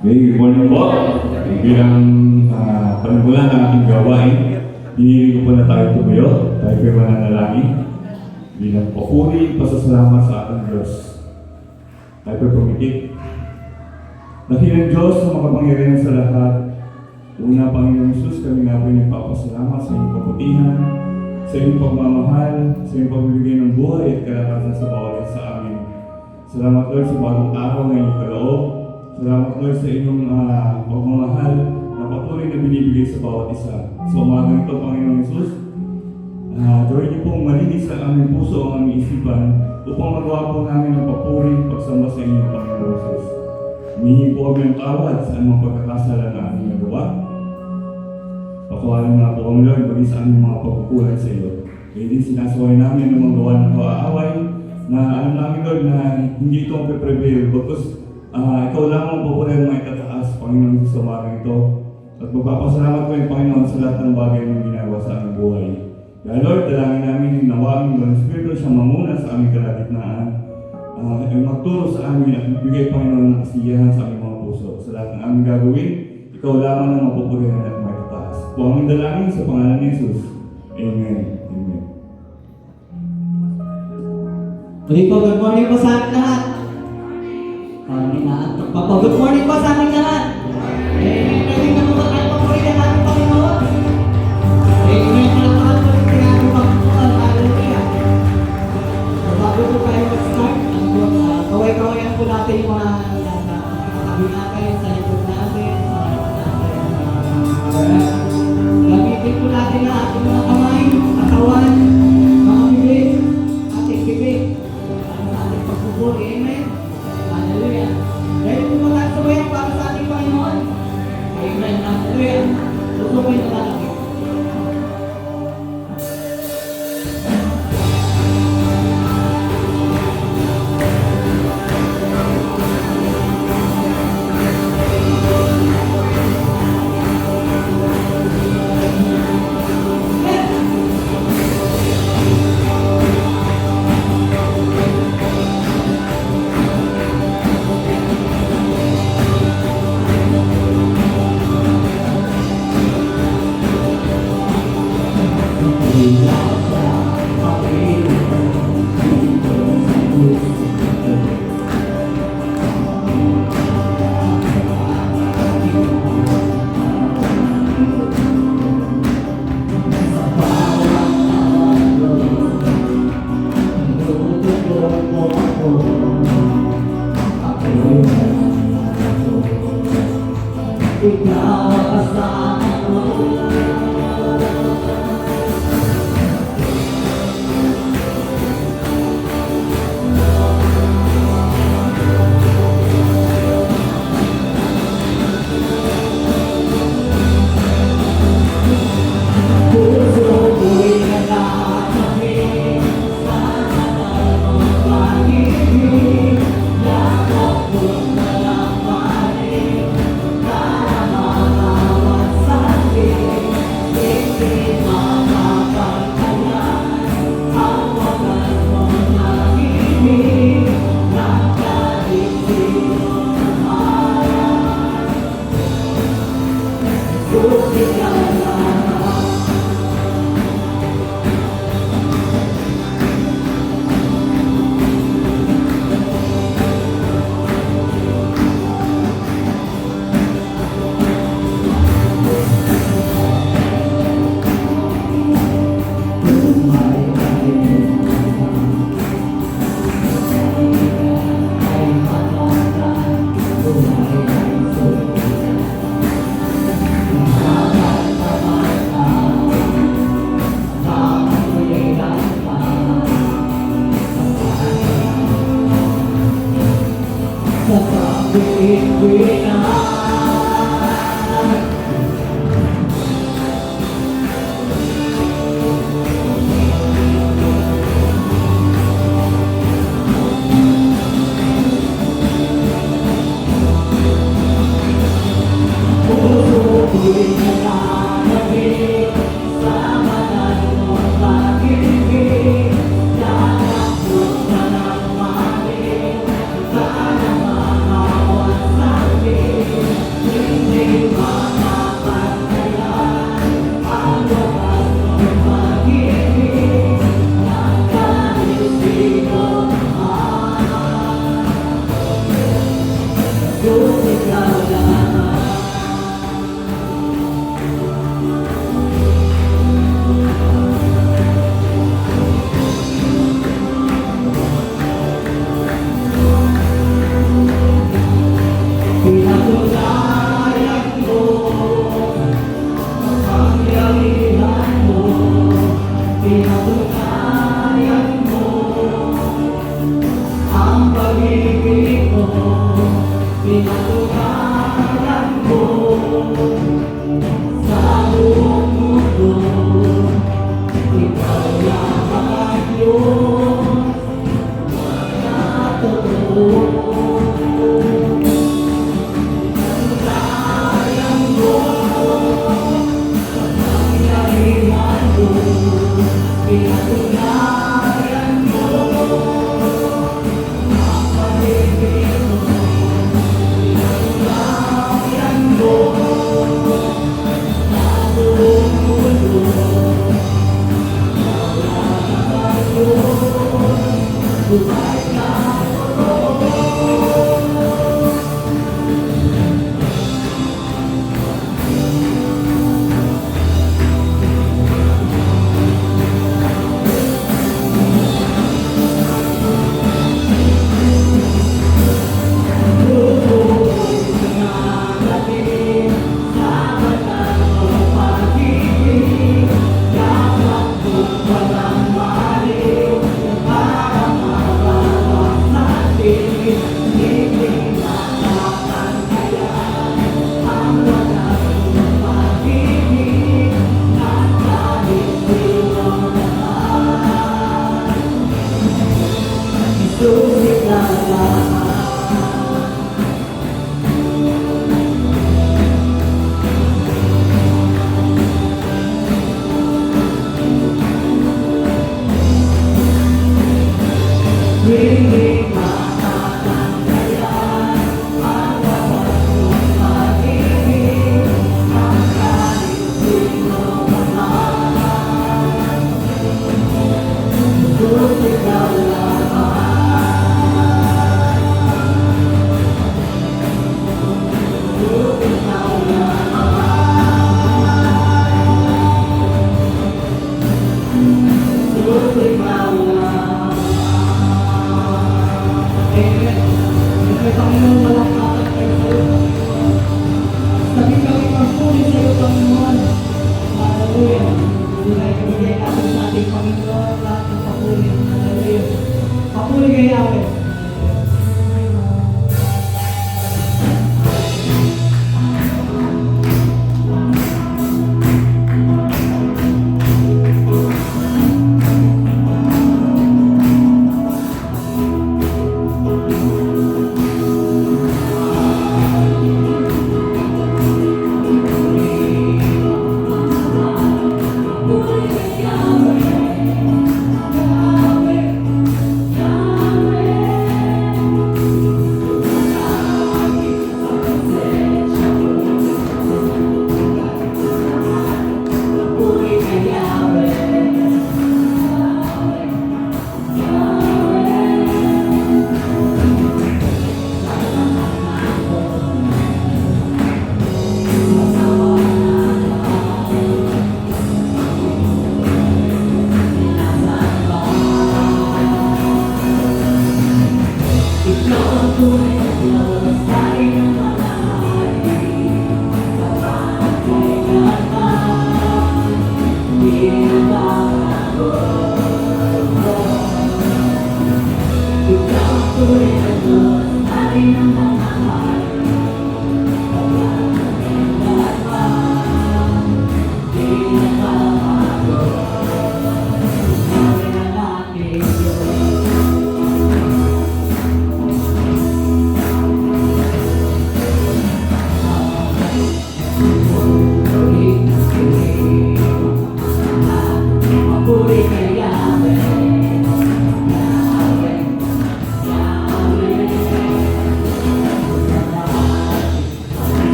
Good morning po. Bilang panimula ng aking gawain, hinihiling ko po na tayo tumuyo, tayo kayo mananalangin. Bilang papuri, pasasalamat sa ating Diyos. Tayo kayo pumikit. Dakilang Diyos na makapangyarihan sa lahat. Una, Panginoon Jesus, kami nga po nagpapasalamat sa iyong kabutihan, sa iyong pagmamahal, sa iyong pagbibigay ng buhay at kalakasan sa bawat isa sa amin. Salamat Lord sa bagong araw na iyong kaloob. Salamat Lord sa inyong pagmamahal na patuloy na binibigay sa bawat isa. Sa umaga ito, Panginoon Jesus, gawin niyo pong malinis sa aming puso ang aming isipan upang magawa po namin ang papuri pagsamba sa inyo, Panginoon Jesus. Humingi po kami ng tawad sa anumang pagkakasala na aming nagawa. Pakawalan nga po kami Lord, bagay sa aming mga pagkukulang sa iyo. Kaya din sinasaway namin ang mga gawa ng kaaway na alam namin Lord na hindi ito ang pre-prevail because ikaw lamang po po rin mga itataas, Panginoon, sa umagang ito. At magpapasalamat ko yung Panginoon sa lahat ng bagay na ginagawa sa aming buhay. Kaya Lord, dalangin namin yung nawagin Lord Espiritu siya mamuna sa aming kalagitnaan. Magturo sa amin at bigay Panginoon ng kasiyahan sa aming mga puso. Sa lahat ng aming gagawin, ikaw lamang ang mapupurihan at may itataas. Po aming dalangin sa pangalan ni Jesus. Amen. Amen. Muli po, good morning po sa ating lahat. Good morning po sa ating lahat. Pwede na po tayo papurihan natin Panginoon. Ngayon na lang po rin kaya magpuan. Hallelujah. Bago po tayo mag-start, kaway-kawayan po natin yung mga katabi natin, sa likod natin, sa likod natin. Gamitin po natin ang ating mga kamay, katawan, mga bibig, ating bibig. Sa ating pagpupuri. Amen. Hallelujah. Dahil po magkasubayan para sa ating Panginoon. Amen. Hallelujah. Lusubay na lalaki.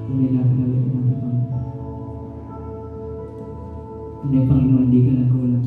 Hindi natin ulit ang ating Panginoon. Hindi, Panginoon, hindi ka nagkulang.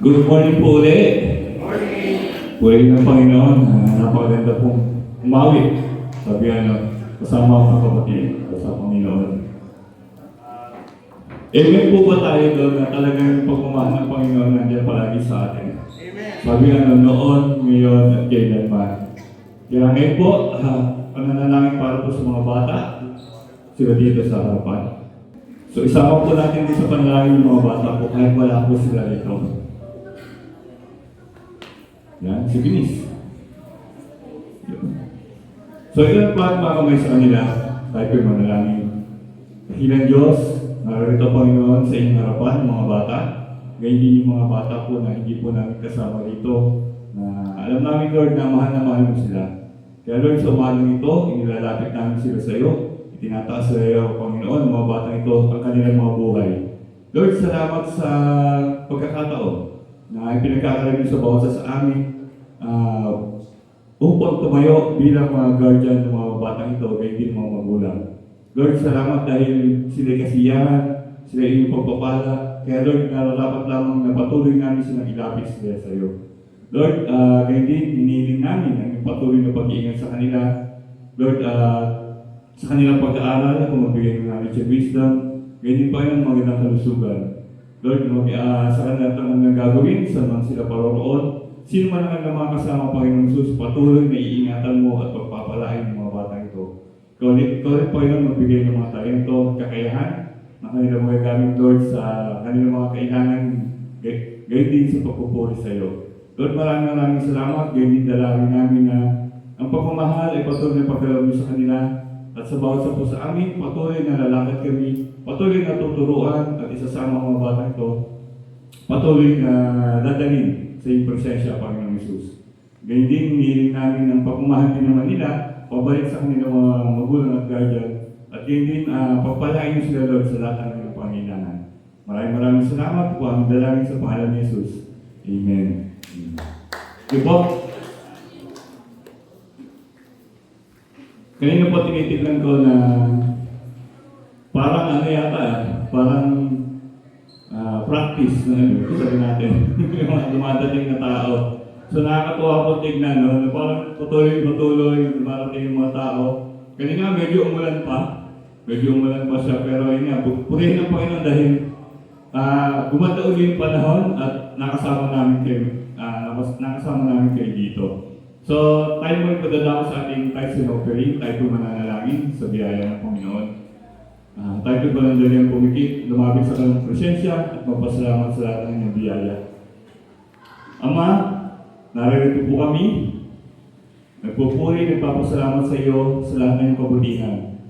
Good morning po ulit. Puri ng Panginoon. Napakaganda pong umawi. Sabi kasama ang kapatid sa Panginoon. Amen po ba tayo doon na talagang pagmamahal ng Panginoon nandiyan palagi sa atin? Sabi noon, ngayon, at kailanman. Kaya ngayon po, pananalangin para po sa mga bata, sila dito sa harapan. So isama po natin dito sa panalangin ng mga bata po kahit wala po sila dito. Yan, si Binis. So ilan pa mga kamay sa kanila, tayo po yung manalangin. Dakilang Diyos, narito Panginoon sa inyong harapan, mga bata. Ngayon din yung mga bata po na hindi po namin kasama dito. Na alam namin Lord na mahal mo sila. Kaya Lord, sa umagang ito, inilalapit namin sila sa iyo. Itinataas sa iyo, Panginoon, mga batang ito, ang kanilang mga buhay. Lord, salamat sa pagkakataon na ipinagkakaroon sa bawat sa amin upang tumayo bilang mga guardian ng mga batang ito, gayon din mga magulang. Lord, salamat dahil sila kasiyahan, sila iyong pagpapala. Kaya Lord, nararapat lamang na patuloy namin silang ilapit sila sa iyo. Lord, gayon din, hinihiling namin ang patuloy na pag-iingat sa kanila. Lord, sa kanilang pag-aaral, kung magbigay ng knowledge and wisdom, gayon din pa yung magandang kalusugan. Lord, sa kanilang tangang gagawin, saan man sila paroroon, sino man ang mga kasama Panginoon Jesus, patuloy na iingatan mo at pagpapalain ng mga batang ito. Ikaw rin Panginoon magbigay ng mga talento, kakayahan na kanilang mga gamit Lord sa kanilang mga kailangan, gayon din sa pagpupuri sa iyo. Lord, maraming salamat, gayon din dalangin namin na ang pagmamahal ay patuloy na pagdalaw sa kanila at sa bawat sa po sa amin, patuloy na lalakad kami, patuloy na tuturuan at isasama ang mga batang ito, patuloy na dadalhin sa iyong presensya, Panginoon Jesus. Ganyan din, hinihiling namin ang pagmamahal din naman nila, pabalik sa kanilang mga magulang at guardian, at ganyan din, pagpalain niyo sila Lord sa lahat ng kanilang pangailangan. Maraming salamat po ang dalangin sa pangalan ni Jesus. Amen. Okay po. Kanina po tinitignan ko na parang parang practice na sabi natin, yung mga dumadating na tao. So nakakatuwa po tignan, no? Parang patuloy, dumarating yung mga tao. Kanina medyo umulan pa siya, pero yun nga, purihin ng Panginoon dahil gumanda uli yung panahon at nakasama namin kayo dito. So tayo mo yung padadako sa ating tithes and offering, tayo po mananalangin sa biyaya ng Panginoon. Tayo po lang dali ang pumikit, lumapit sa kanyang presensya at magpasalamat sa lahat ng inyong biyaya. Ama, naririto po kami, nagpupuri, nagpapasalamat sa iyo sa lahat ng iyong kabutihan.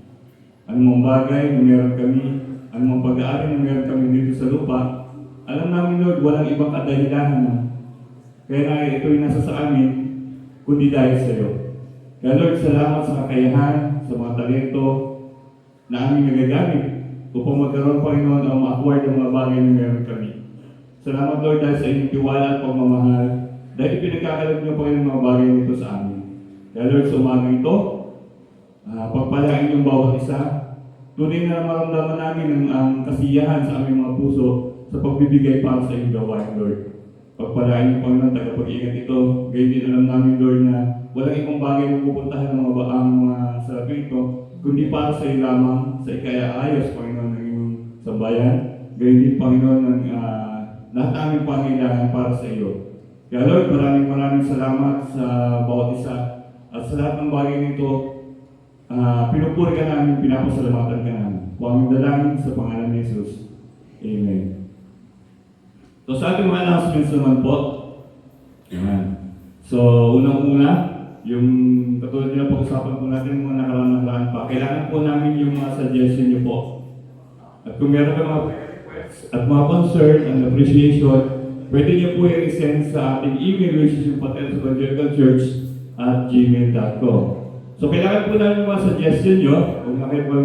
Anumang bagay na meron kami, anumang pag-aari na meron kami dito sa lupa, alam namin Lord, walang ibang kadahilanan. Kaya na ito'y nasa sa amin, kundi dahil sa iyo. Kaya Lord, salamat sa kakayahan, sa mga talento na aming nagagamit upang magkaroon Panginoon ang ma-acquire ng mga bagay na meron kami. Salamat Lord dahil sa inyong tiwala at pagmamahal, dahil pinagkakalag niyo Panginoon mga bagay nito sa amin. Kaya Lord, sa umagang ito, pagpalain yung bawat isa, tunay na maramdaman namin ang kasiyahan sa aming mga puso sa pagbibigay para sa inyong gawain Lord. Pagpalain niyo Panginoon, tagapag-ingat ito, gayon din alam namin Lord na walang ibang bagay na pupuntahan ng mga salapi ito, kundi para sa iyo lamang, sa ikaya-ayos, Panginoon, ng iyong sambayan. Gayon din, Panginoon, ng lahat aming pangailangan para sa iyo. Kaya Lord, maraming salamat sa bawat isa. At sa lahat ng bagay nito, pinupuri ka namin, pinapasalamatan ka namin. Kung aming dalangin sa pangalan ni Jesus. Amen. So sa ating mga announcements naman po, ayan. So, unang-una, yung katulad nila pag-usapan po natin mga nakaraan pa, kailangan po namin yung mga suggestion niyo po. At kung meron ka mga requests at mga concern and appreciation, pwede niyo po i-send sa ating email, which is yung patensevangelical.church@gmail.com. So kailangan po namin yung mga suggestion niyo, kung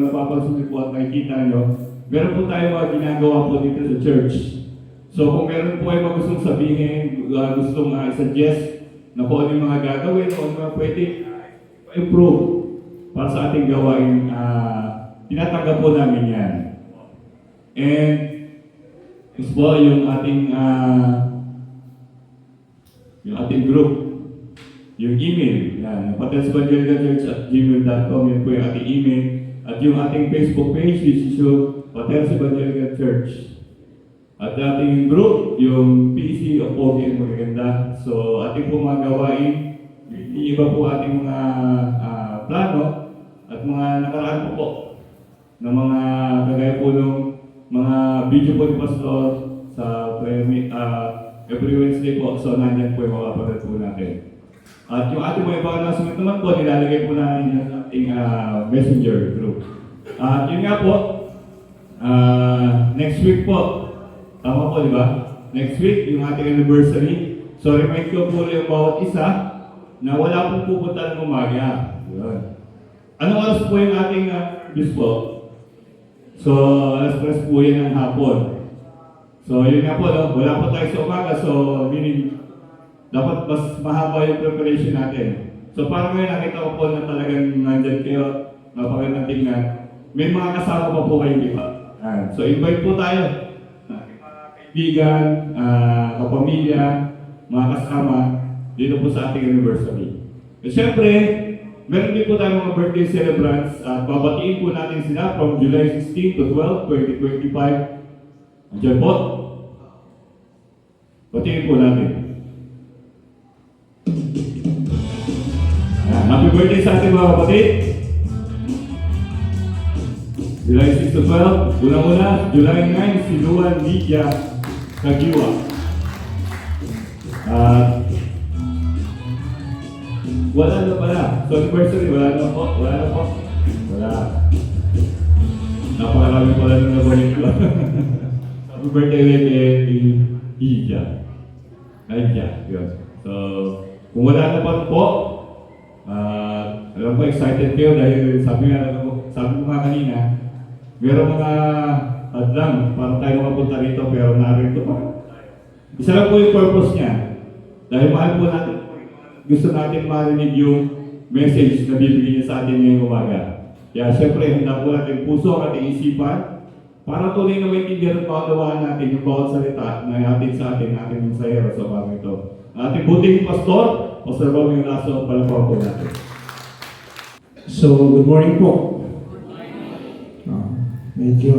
napapansin niyo po at nakikita niyo, meron po tayo mga ginagawa po dito sa church. So kung meron po ay mga gustong sabihin, gustong i-suggest, na kung ano yung mga gagawin, kung ano mga pwede improve para sa ating gawain, tinatanggap po namin yan. And is po yung ating yung ating group, yung email, yan, patelsevangelical.church@gmail.com, yun po yung ating email, at yung ating Facebook page, which is yung Patels Evangelical Church. At ating group, yung PC of Pogi and Magaganda. So, ating po mga gawain, iba po ating mga plano at mga nakaraan po ng mga kagaya po ng mga video po ni Pastor sa every Wednesday po. So, nandyan po yung mga kapatid po natin. At yung ating mga ibang announcement naman po, nilalagay po natin yung ating messenger group. At yun nga po, next week po, tama po, di ba? Next week, yung ating anniversary. So, remind ko po yung bawat isa na wala pong pupunta ng umaga. Yun. Anong oras po yung ating bis po? So, alas 3 po yan ng hapon. So, yun nga po, no? Wala po tayo sa umaga. So, meaning, dapat mas mahaba yung preparation natin. So, parang ngayon nakita ko po na talagang nandyan kayo, napakagandang tingnan. May mga kasama pa po kayo, di ba? So, invite po tayo. Kaibigan, kapamilya, mga kasama, dito po sa ating anniversary. At syempre, meron din po tayong mga birthday celebrants at babatiin po natin sila from July 16 to 12, 2025. Andiyan po. Batiin po natin. Happy birthday sa ating mga kapatid. July 6 to 12. Una-una, July 9, si Luan Lydia Kagiwa. Wala na pala. So, anniversary, wala na po. Wala na po. Wala. Napakarami pala nung nabalik ko. Happy birthday ulit kay Lydia. Lydia, yun. So, kung wala na pa po, alam ko excited kayo dahil sabi ko nga kanina, meron mga hadlang para tayo makapunta rito pero narito pa. Isa lang po yung purpose niya. Dahil mahal po natin, gusto natin marinig yung message na bibigyan niya sa atin ngayong umaga. Kaya siyempre, handa po natin puso ang ating isipan para tuloy na maintindihan at pakagawaan natin yung bawat salita na atin sa atin, ating mensahero sa umaga ito. Ating buting pastor, Pastor Romeo Lasso, palapaw po natin. So, good morning po. Medyo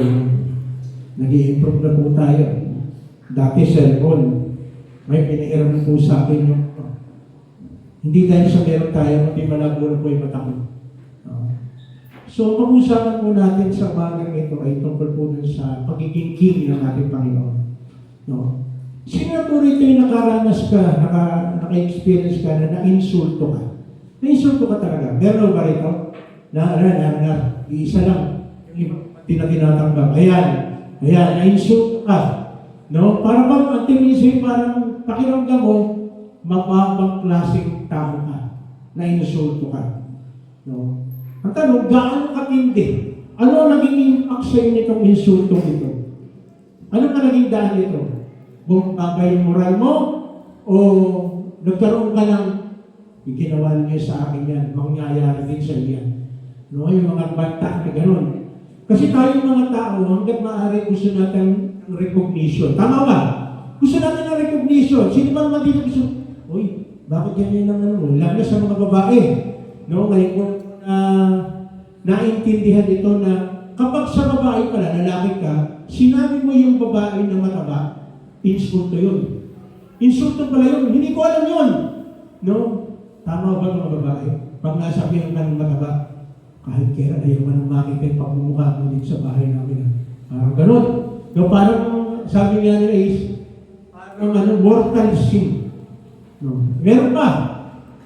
nag-i-improve na po tayo. Dati cellphone, may pinahiram po sa akin yung hindi dahil sa meron tayo, hindi malabo na po yung mata ko. So, pag-usapan po natin sa umagang ito ay tungkol po dun sa pagiging king ng ating Panginoon. No? Sino po rito yung nakaranas ka, naka-experience ka na na-insulto ka? Na-insulto ka talaga. Meron ba rito? Isa lang. Tinatanggap. Ayan, na-insulto ka. No? Para bang ang tinisip, parang pakiramdam mo, mababang klaseng tao ka. Na-insulto ka. No? Ang tanong, gaano katindi? Ano ang naging impact sa'yo nitong insultong ito? Ano ka naging daan nito? Bumabay yung moral mo? O nagkaroon ka ng ginawa niya sa akin yan, mangyayari din sa iyan. No, yung mga banta na gano'n. Kasi tayong mga tao, hanggat maaari gusto natin ng recognition. Tama ba? Gusto natin ng recognition. Sino ba naman dito gusto? Uy, bakit ganyan ang ano? Lalo na sa mga babae. No, ngayon kung naintindihan ito na kapag sa babae pala, lalaki ka, sinabi mo yung babae na mataba, insulto yun. Insulto pala yun. Hindi ko alam yun. No? Tama ba mga babae? Pag nasabihan ka ng mataba, kahit kailan ayaw ka nang makita yung pagmumukha mo dito sa bahay namin. Parang ganun. No, parang sabi niya nila is, parang mortal sin. No? Meron pa.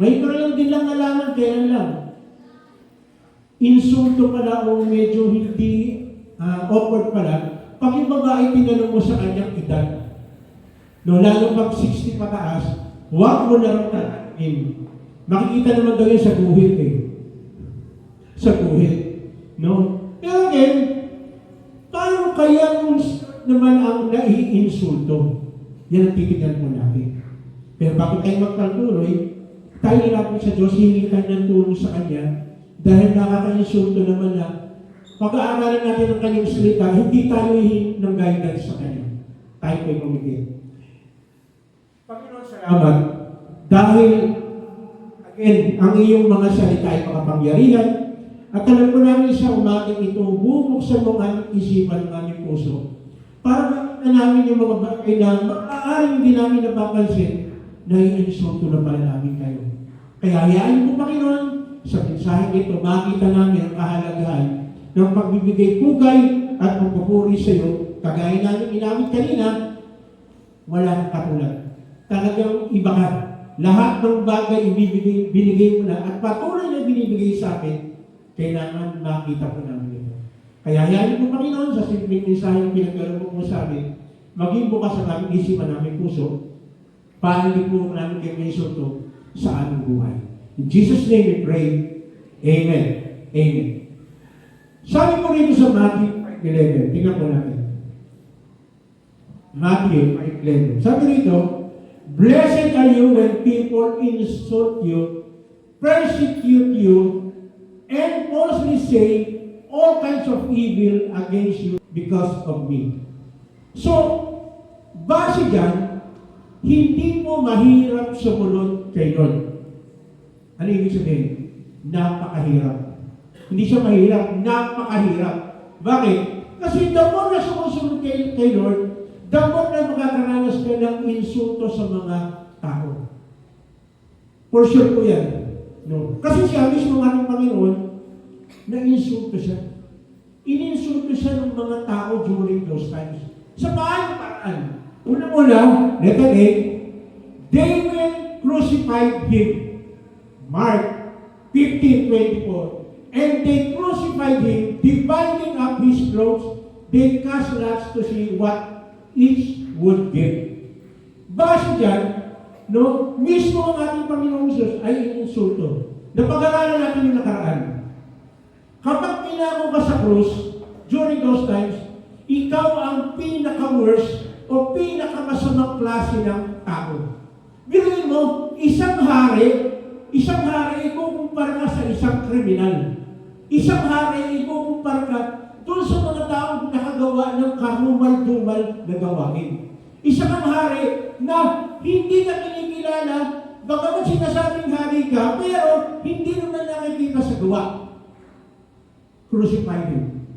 Ngayon ko lang din lang nalaman, kailan lang. Insulto pala o medyo hindi awkward pala. Pag yung babae tinanong mo sa kanyang edad, no, lalo pag 60 pataas, huwag mo na rin tanongin. Makikita naman daw yun sa guhit eh. Sa guhit. No? Pero again, paano kaya naman ang nai-insulto? Yan ang titignan mo natin. Pero bakit tayo magpatuloy? Tayo nilapit sa Diyos, hingi tayo ng tulong sa Kanya dahil nakaka-insulto naman na pag-aaralan natin ang Kanyang salita, hindi tayo hihingi ng guidance sa Kanya. Tayo ko'y kumigil. Panginoon, salamat Dahil, again, ang iyong mga salita ay makapangyarihan. At alam ko namin sa umagang ito, bubuksan mo ang aming isipan ng aming puso. Para makita namin yung mga bagay na maaaring hindi namin napapansin na i-insulto na pala namin kayo. Kaya hayaan mo, Panginoon, sa mensaheng ito, makita namin ang kahalagahan ng pagbibigay pugay at pagpupuri sa iyo. Kagaya namin inamit kanina, wala kang katulad. Talagang iba ka. Lahat ng bagay binigay mo na at patuloy na binibigay sa akin, kailangan makita po namin ito. Kaya hayaan mo, Panginoon, sa simpleng mensaheng pinagkaloob mo sa amin, maging bukas ang aming isipan namin puso, para hindi po namin kayo may insulto sa aming buhay. In Jesus' name we pray. Amen. Amen. Sabi po rito sa Matthew 5:11, tingnan po natin. Matthew 5:11. Sabi rito, blessed are you when people insult you, persecute you, and falsely say all kinds of evil against you because of me. So, base dyan, hindi mo mahirap sumunod kay Lord. Ano ibig sabihin? Napakahirap. Hindi siya mahirap, napakahirap. Bakit? Kasi the more na sumusunod kay Lord, the more na makakaranas ka ng insulto sa mga tao. For sure po yan. No? Kasi siya mismo ng Panginoon, na-insulto siya. Ininsulto siya ng mga tao during those times. Sa paano paraan? Una-una, letter A, they will crucify him. Mark 15:24. And they crucified him, dividing up his clothes. They cast lots to see what each would give. Base dyan, no, mismo ang ating Panginoong Jesus ay ininsulto. Napag-aralan natin yung nakaraan. Kapag pinako ka sa krus, during those times, ikaw ang pinaka-worst o pinaka-masamang klase ng tao. Biruin mo, isang hari ikukumpara ka sa isang kriminal. Isang hari ikukumpara ka doon sa mga taong nakagawa ng karumal-dumal na gawain. Isang hari na hindi na kinikilala, bagamat sinasabing hari ka, pero hindi naman nakikita sa gawa. Crucify him.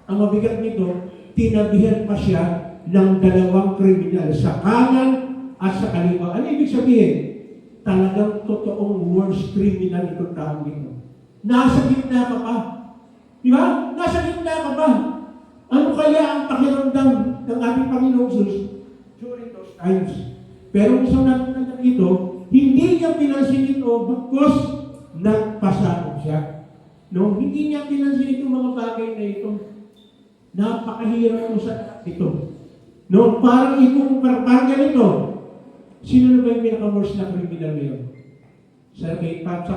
Ang mabigat nito, tinabihan pa siya ng dalawang kriminal sa kanan at sa kaliwa. Ano ibig sabihin? Talagang totoong worst criminal itong taong ito. Nasa gitna ka pa. Di ba? Nasa gitna ka pa. Ano kaya ang pakiramdam ng ating Panginoong Jesus during those times? Pero kung sa natin ito, hindi niya pinansin ito bakos nagpasakop siya. No? Hindi niya pinansin itong mga bagay na ito. Napakahirap mo sa ito. No? Parang ganito. Sino na ba yung pinaka-worst na criminal ngayon? Sa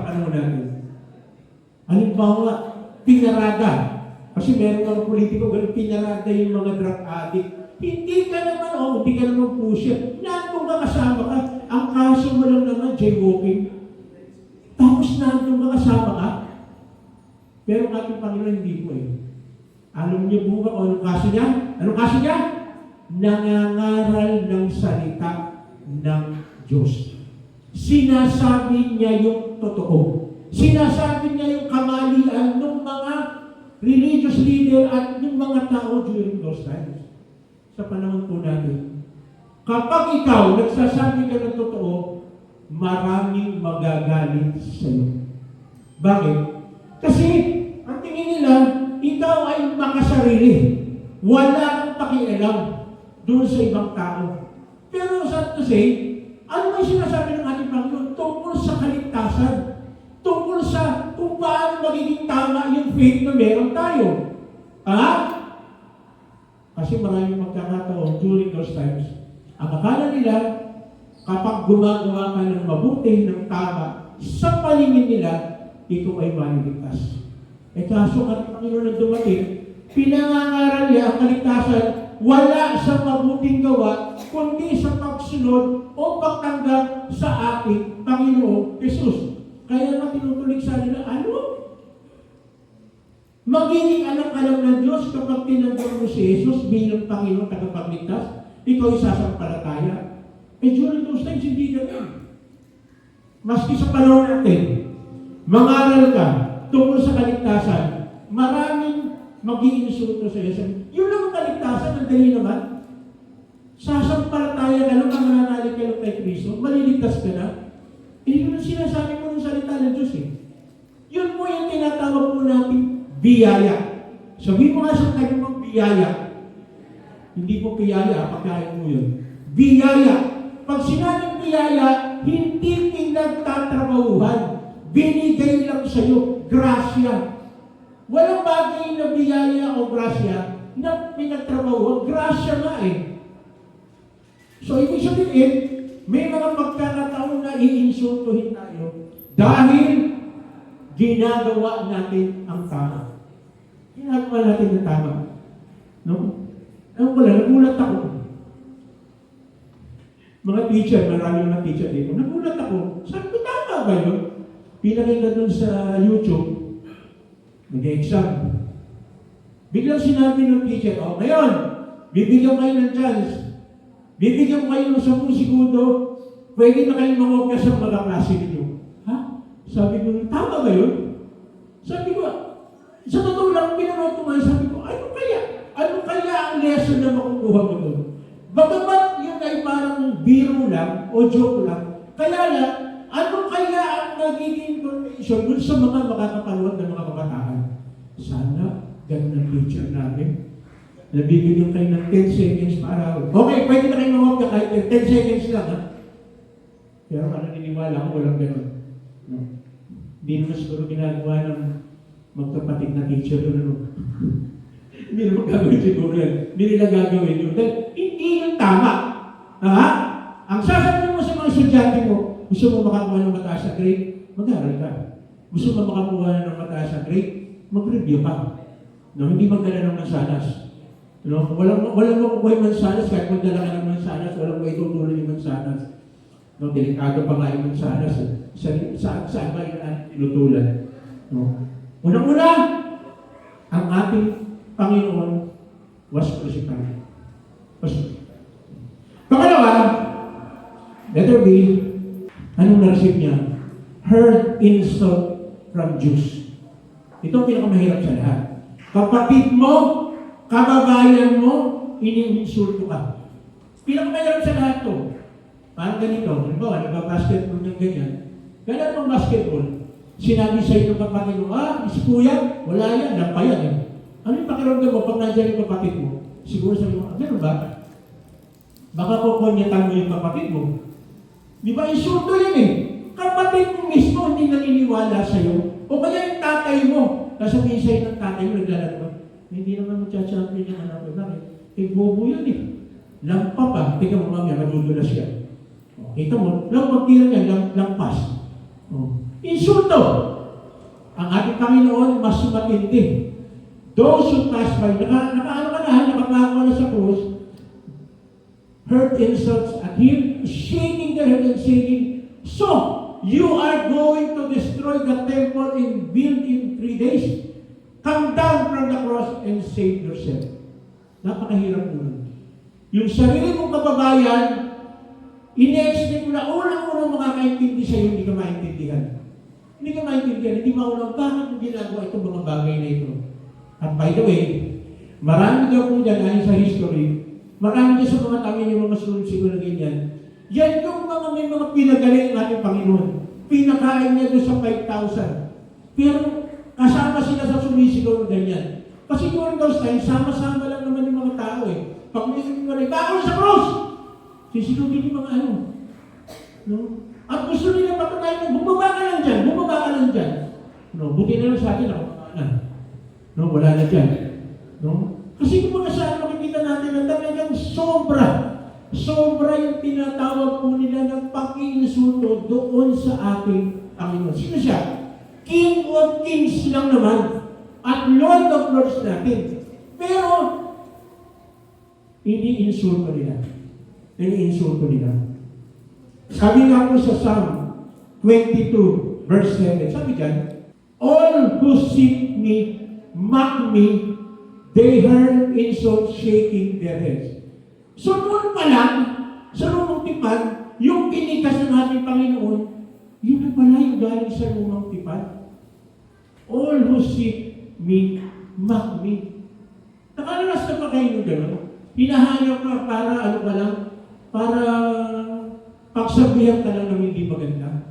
panahon natin. Halimbawa, pinarada. Kasi meron ng politiko, ganun pinarada yung mga drug addict. Hindi ka naman pusher. Nandun ka kasama ka. Ang kaso mo lang naman, jaywalking. Tapos nandun ka kasama ka. Pero ang ating Panginoon hindi po eh. Alam niyo po ba kung anong kaso niya? Anong kaso niya? Nangangaral ng salita ng Diyos. Sinasabi niya yung totoo. Sinasabi niya yung kamalian ng mga religious leader at ng mga tao during those times. Sa panahon po natin. Kapag ikaw nagsasabi ka ng totoo, maraming magagalit sa iyo. Bakit? Kasi ang tingin nila, ikaw ay makasarili. Wala kang pakialam doon sa ibang tao. Pero sad to say, ano may sinasabi ng ating Panginoon tungkol sa kaligtasan? Tungkol sa kung paano magiging tama yung faith na meron tayo. Kasi maraming magkakataon during those times. Ang akala nila, kapag gumagawa ka ng mabuti, ng tama, sa paningin nila, ikaw ay maliligtas. Kaso ating Panginoon na dumating, pinangangaral niya ang kaligtasan, wala sa mabuting gawa, kundi sa pagsunod o pagtanggap sa ating Panginoong Jesus. Kaya nga tinutulig sa nila, magiging anak ka lang ng Diyos kapag tinanggap mo si Jesus bilang Panginoon tagapagligtas, ikaw isasampalataya. During those times, hindi ganun. maski sa panahon natin, mangaral ka tungkol sa kaligtasan, maraming mag-iinsulto sa iyo. Yun lang ang kaligtasan, ang dali naman. Sasampalataya ka lang, mananalig ka lang kay Kristo, maliligtas ka na. Yun ang sinasabi mo ng salita ng Diyos eh. Yun po yung tinatawag po natin biyaya. Sabihin mo nga sa tayo mong biyaya. Hindi po biyaya, pagkain mo yun. Biyaya. Pag sinabing biyaya, hindi pinagtatrabahuhan. Binigay lang sa iyo, grasya. Walang bagay na biyaya o grasya na pinagtrabahuhan. Grasya nga eh. So, ibig sabihin, may mga pagkakataon na iinsultuhin tayo dahil ginagawa natin ang tama. Ginagawa natin ang tama. No? Ewan ko lang, nagulat ako. Mga teacher, maraming mga teacher dito. Nagulat ako. Sabi ko, tama ba yun? Pinakita dun sa YouTube, nag-exam. Biglang sinabi ng teacher, ngayon, bibigyan kayo ng chance. Bibigyan kayo ng 10 segundo, pwede na kayong mangopya sa mga klase ninyo. Ha? Sabi ko, tama ba yun? Sabi ko, sa totoo lang, pinanood ko ngayon, sabi ko, ano kaya ang lesson na makukuha mo doon? Bagamat yun ay parang biro lang o joke lang, kaya lang, ano kaya ang nagiging information dun sa mga makakapanood ng mga kabataan? Sana, ganun ang teacher namin. Nabibigyan kayo ng 10 seconds para, okay, pwede na kayo mangopya kahit 10 seconds lang, ha? Pero naniniwala ko, walang ganun. No? Hindi naman siguro ginagawa ng magkapatid na teacher doon, ano? Hindi naman gagawin siguro yan. Hindi nila gagawin yun. Dahil hindi yung tama. Ha? Ang sasabihin mo sa mga estudyante mo, gusto mo makakuha ng mataas na grade? Mag-aral ka. Gusto mo makakuha ng mataas na grade? Mag-review ka. No? Hindi magdala ng mansanas. No? Walang makukuha yung mansanas, kahit magdala ka ng mansanas, walang maitutulong yung mansanas. No? Delikado pa nga yung mansanas. Saan ba yung tinutulan? No? Unang-una, ang ating Panginoon was crucified. Pangalawa, letter B, anong na-receive niya? Heard insult from Jews. Ito ang pinakamahirap sa lahat. Kapatid mo, kababayan mo, iniinsulto ka. Pinakamahirap sa lahat to. Parang ganito, halimbawa, nagbabasketball ng ganyan. Ganyan pang basketball. Sinabi sa iyo ng kapatid mo, si kuya, wala yan, lampayan eh. Ano yung pakiramdam mo pag nandiyan yung kapatid mo? Siguro sabi mo, gano'n ba? Baka kukunyatan mo yung kapatid mo. Di ba, insulto yan eh. Kapatid mo mismo hindi naniniwala sa'yo. O kaya yung tatay mo, kasabihin sa'yo ng tatay mo, naglalaro ba? Hindi naman magcha-champion yung anak ko. Bakit? Bobo yun eh. Lampa pa. Tingnan mo mamaya, madudulas yan. Kita mo, lang magtira niya, lampas. Insulto. Ang ating Panginoon, mas matindi. Those who pass by, nakakawa na sa krus, heard insults at him, shaking their head and saying, so, you are going to destroy the temple and build in 3 days? Come down from the cross and save yourself. Napakahirap mo. Yung sarili mong kababayan, ine-expect mo na unang-unang makakaintindi sa'yo, hindi ka maintindihan. Hindi ka maintindihan, hindi maunang bakit mo ginagawa itong mga bagay na ito. At by the way, marami daw po dyan ayon sa history, marami dyan sa mga tangin yung mga siguro na ganyan. Yan yung mga may mga pinagaling ng ating Panginoon. Pinakain niya doon sa 5,000. Pero kasama sila sa sumisigaw na ganyan. Kasi during those times, sama-sama lang naman yung mga tao eh. Pag may sumisigaw, bawal sa cross! Sisilugin yung mga ano. No? At gusto nila patatayin mo, bumaba ka lang dyan. No? Buti na lang sa atin, ako na. No, wala na dyan. No? Kasi kung mga saan makikita natin na talagang sobra yung tinatawag po nila ng pag-iinsulto doon sa ating Panginoon. Sino siya? King of Kings lang naman at Lord of Lords natin. Pero, ini-insulto nila. Sabi nga po sa Psalm 22, verse 7, sabi dyan, all who seek me mock me, they heard insults shaking their heads. So noon pa lang, sa lumang tipan, yung pinikas ng ating Panginoon, yun pala yung galing sa lumang tipan. All who seek me, mock me. Nakalalas na ba kayo ng gano'n? Hinahanap ka para ano ka lang? Para pagsabihan ka lang ng hindi maganda.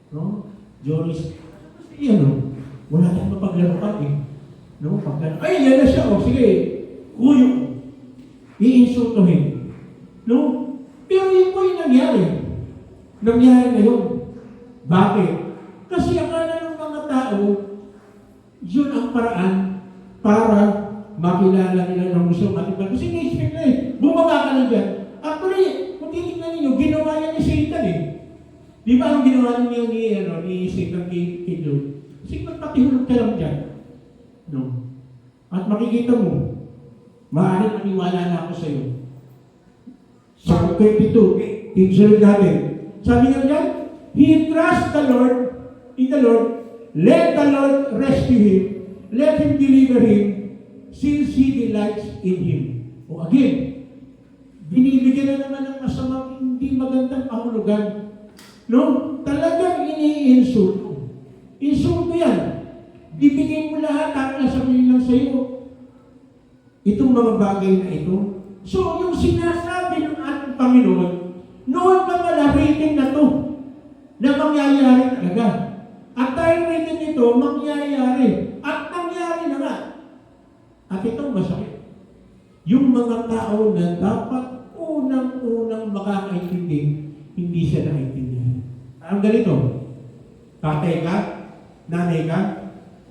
No? Joris, kasi ano, wala tayong mapaglaruan eh. No? Pagka, ay, yan na siya. O, sige, kuyo. Iinsultuhin. No? Pero yun po yung nangyari. Nangyari ngayon. Bakit? Kasi akala ng mga tao, yun ang paraan para makilala nila ng gusto matipan. Kasi na-expect na eh. Bumaba ka lang dyan. Actually, kung titignan ninyo, ginawa yan ni Satan eh. Di ba ang ginawa ni Satan kay Job? Kasi magpatihulog ka lang dyan. No? At makikita mo, maaaring maniwala na ako sa iyo. Sa 22, tingnan natin. Sabi nga dyan, he trusts the Lord, in the Lord, let the Lord rescue him, let him deliver him, since he delights in him. O again, binibigyan na naman ng masamang hindi magandang kahulugan. No? Talagang ini-insulto. Insulto yan. Bibigay mo lahat, ang sabihin lang sa iyo. Itong mga bagay na ito. So, yung sinasabi ng ating Panginoon, noon pa malaritin na to, na mangyayari talaga. At dahil rin ito, mangyayari. At nangyari na nga. At itong masakit. Yung mga tao na dapat unang-unang makakaintindi, hindi siya nakaintindihan. Ang ganito, tatay ka, nanay ka,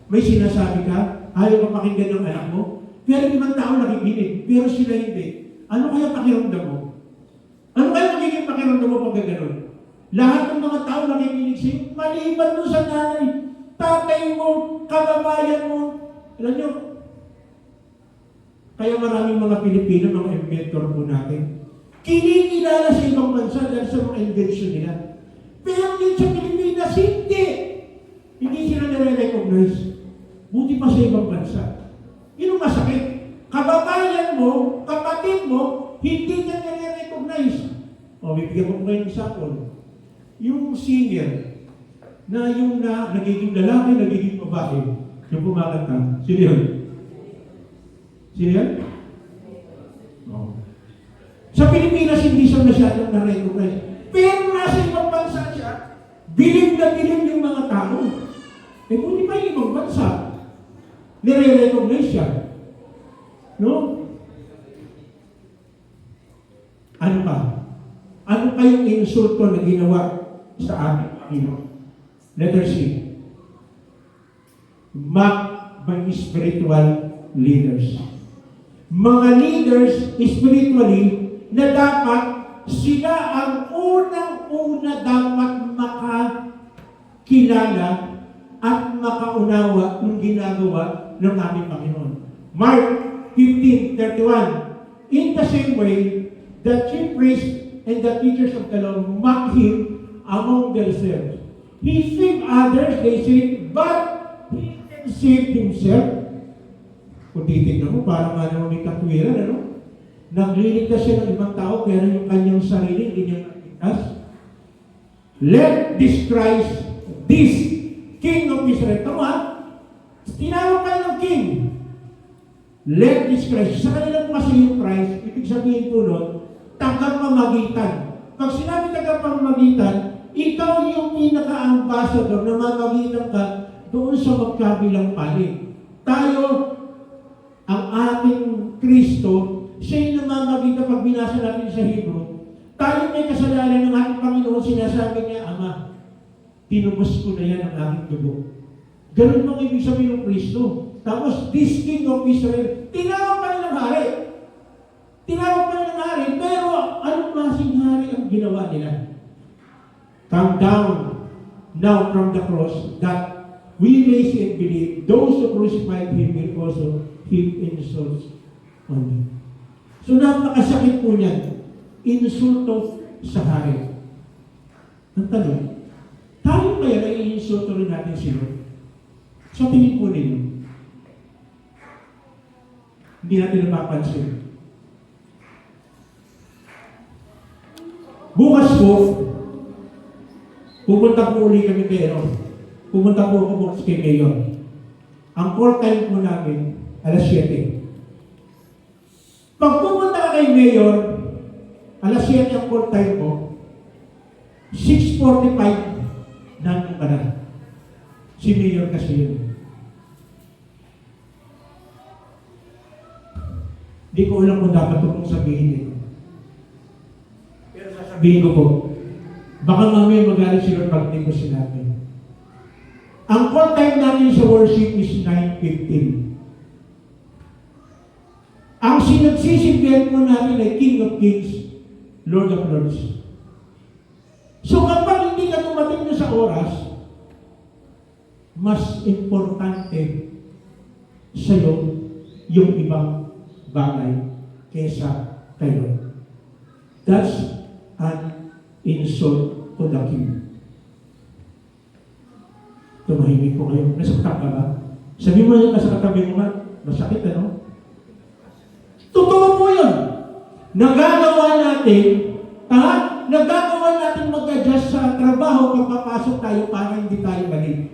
may sinasabi ka, ayaw ka pakinggan ng anak mo, pero ibang tao nakikinig, pero sila hindi. Ano kaya pakiramdam mo? Ano kaya magiging pakiramdam mo pag gano'n? Lahat ng mga tao nakikinig sa'yo, maliban mo sa nanay, tatay mo, kababayan mo. Alam nyo, kaya maraming mga Pilipino, mga inventor po natin, kinikilala sa ibang bansa dahil sa mga invention nila. Pero din sa Pilipinas, hindi. Hindi sila nare-recognize. Buti pa sa ibang bansa. Yun ang masakit. Kababayan mo, kapatid mo, hindi niya nare-recognize. O, bibigyan ko kayo ng sample. Yung singer, na yung nagiging lalaki, nagiging babae, yung kumakanta. Sino yun? Sino yun? O. Sa Pilipinas, hindi siya masyadong na-recognize. Pero nasa ibang bansa siya, bilib na bilib yung mga tao. Eh, buti pa yung ibang bansa, nire-recognize siya. No? Ano pa? Ano kayong insulto na ginawa sa ating Panginoon? Letter C. Mocked by spiritual leaders. Mga leaders spiritually na dapat sila ang unang-una dapat makakilala at makaunawa ng ginagawa ng aming Panginoon. Mark 15:31. In the same way, the chief priests and the teachers of the law mocked him among themselves. He saved others, they said, but he didn't save himself. Kung titignan mo, parang nga naman may katwiran, ano? Nagliligtas siya ng ibang tao, pero yung kanyang sarili, hindi niya naligtas. Let this Christ, this King of Israel, tama? Tinawag kayo ng King. Let this Christ, sa kanila po kasi yung Christ, ibig sabihin po nun, tagapamagitan. Pag sinabi tagapamagitan, ikaw yung pinaka-ambassador na mamagitan ka doon sa magkabilang panig. Tayo, ang ating Kristo, siya yung namamagitan pag binasa natin sa Hebrew. Tayo may kasalanan ng ating Panginoon, sinasabi niya, Ama, tinubos ko na yan ang aking dugo. Ganun mong ibig sabihin ng Kristo. Tapos, this King of Israel, tinawag pa nilang hari. Tinawag pa nilang hari, pero anong klaseng hari ang ginawa nila? Come down now from the cross that we may see and believe those who crucified him will also heap insults on him. So napakasakit po niyan. Insulto sa hari. Ang tanong, tayo kaya na i-insulto rin natin sila? Sa tingin po ninyo, hindi natin napapansin. Bukas po, pumunta po uli kami kay pumunta po ako bukas kay Mayor. Ang call time po namin, alas 7. Pag pumunta ka kay Mayor, alas 7 ang call time mo, 6:45, nandun ka na. Si Mayor kasi yun. Hindi ko alam kung dapat itong sabihin ito. Pero sasabihin ko po, baka mamaya magalit sila pag hindi ko sinabi. Ang call time natin sa worship is 9:15. Ang sinagsisimbihan po natin ay King of Kings, Lord of Lords. So kapag hindi ka dumating na sa oras, mas importante sa'yo yung ibang bagay kesa kayo. That's an insult to the King. Tumahimik po kayo. Nasaktan ka ba? Sabi mo yung nasa katabi mo nga, masakit ano? Totoo po yun. Nagagawa natin, nagagawa natin mag-adjust sa trabaho pagpapasok tayo para hindi tayo balik.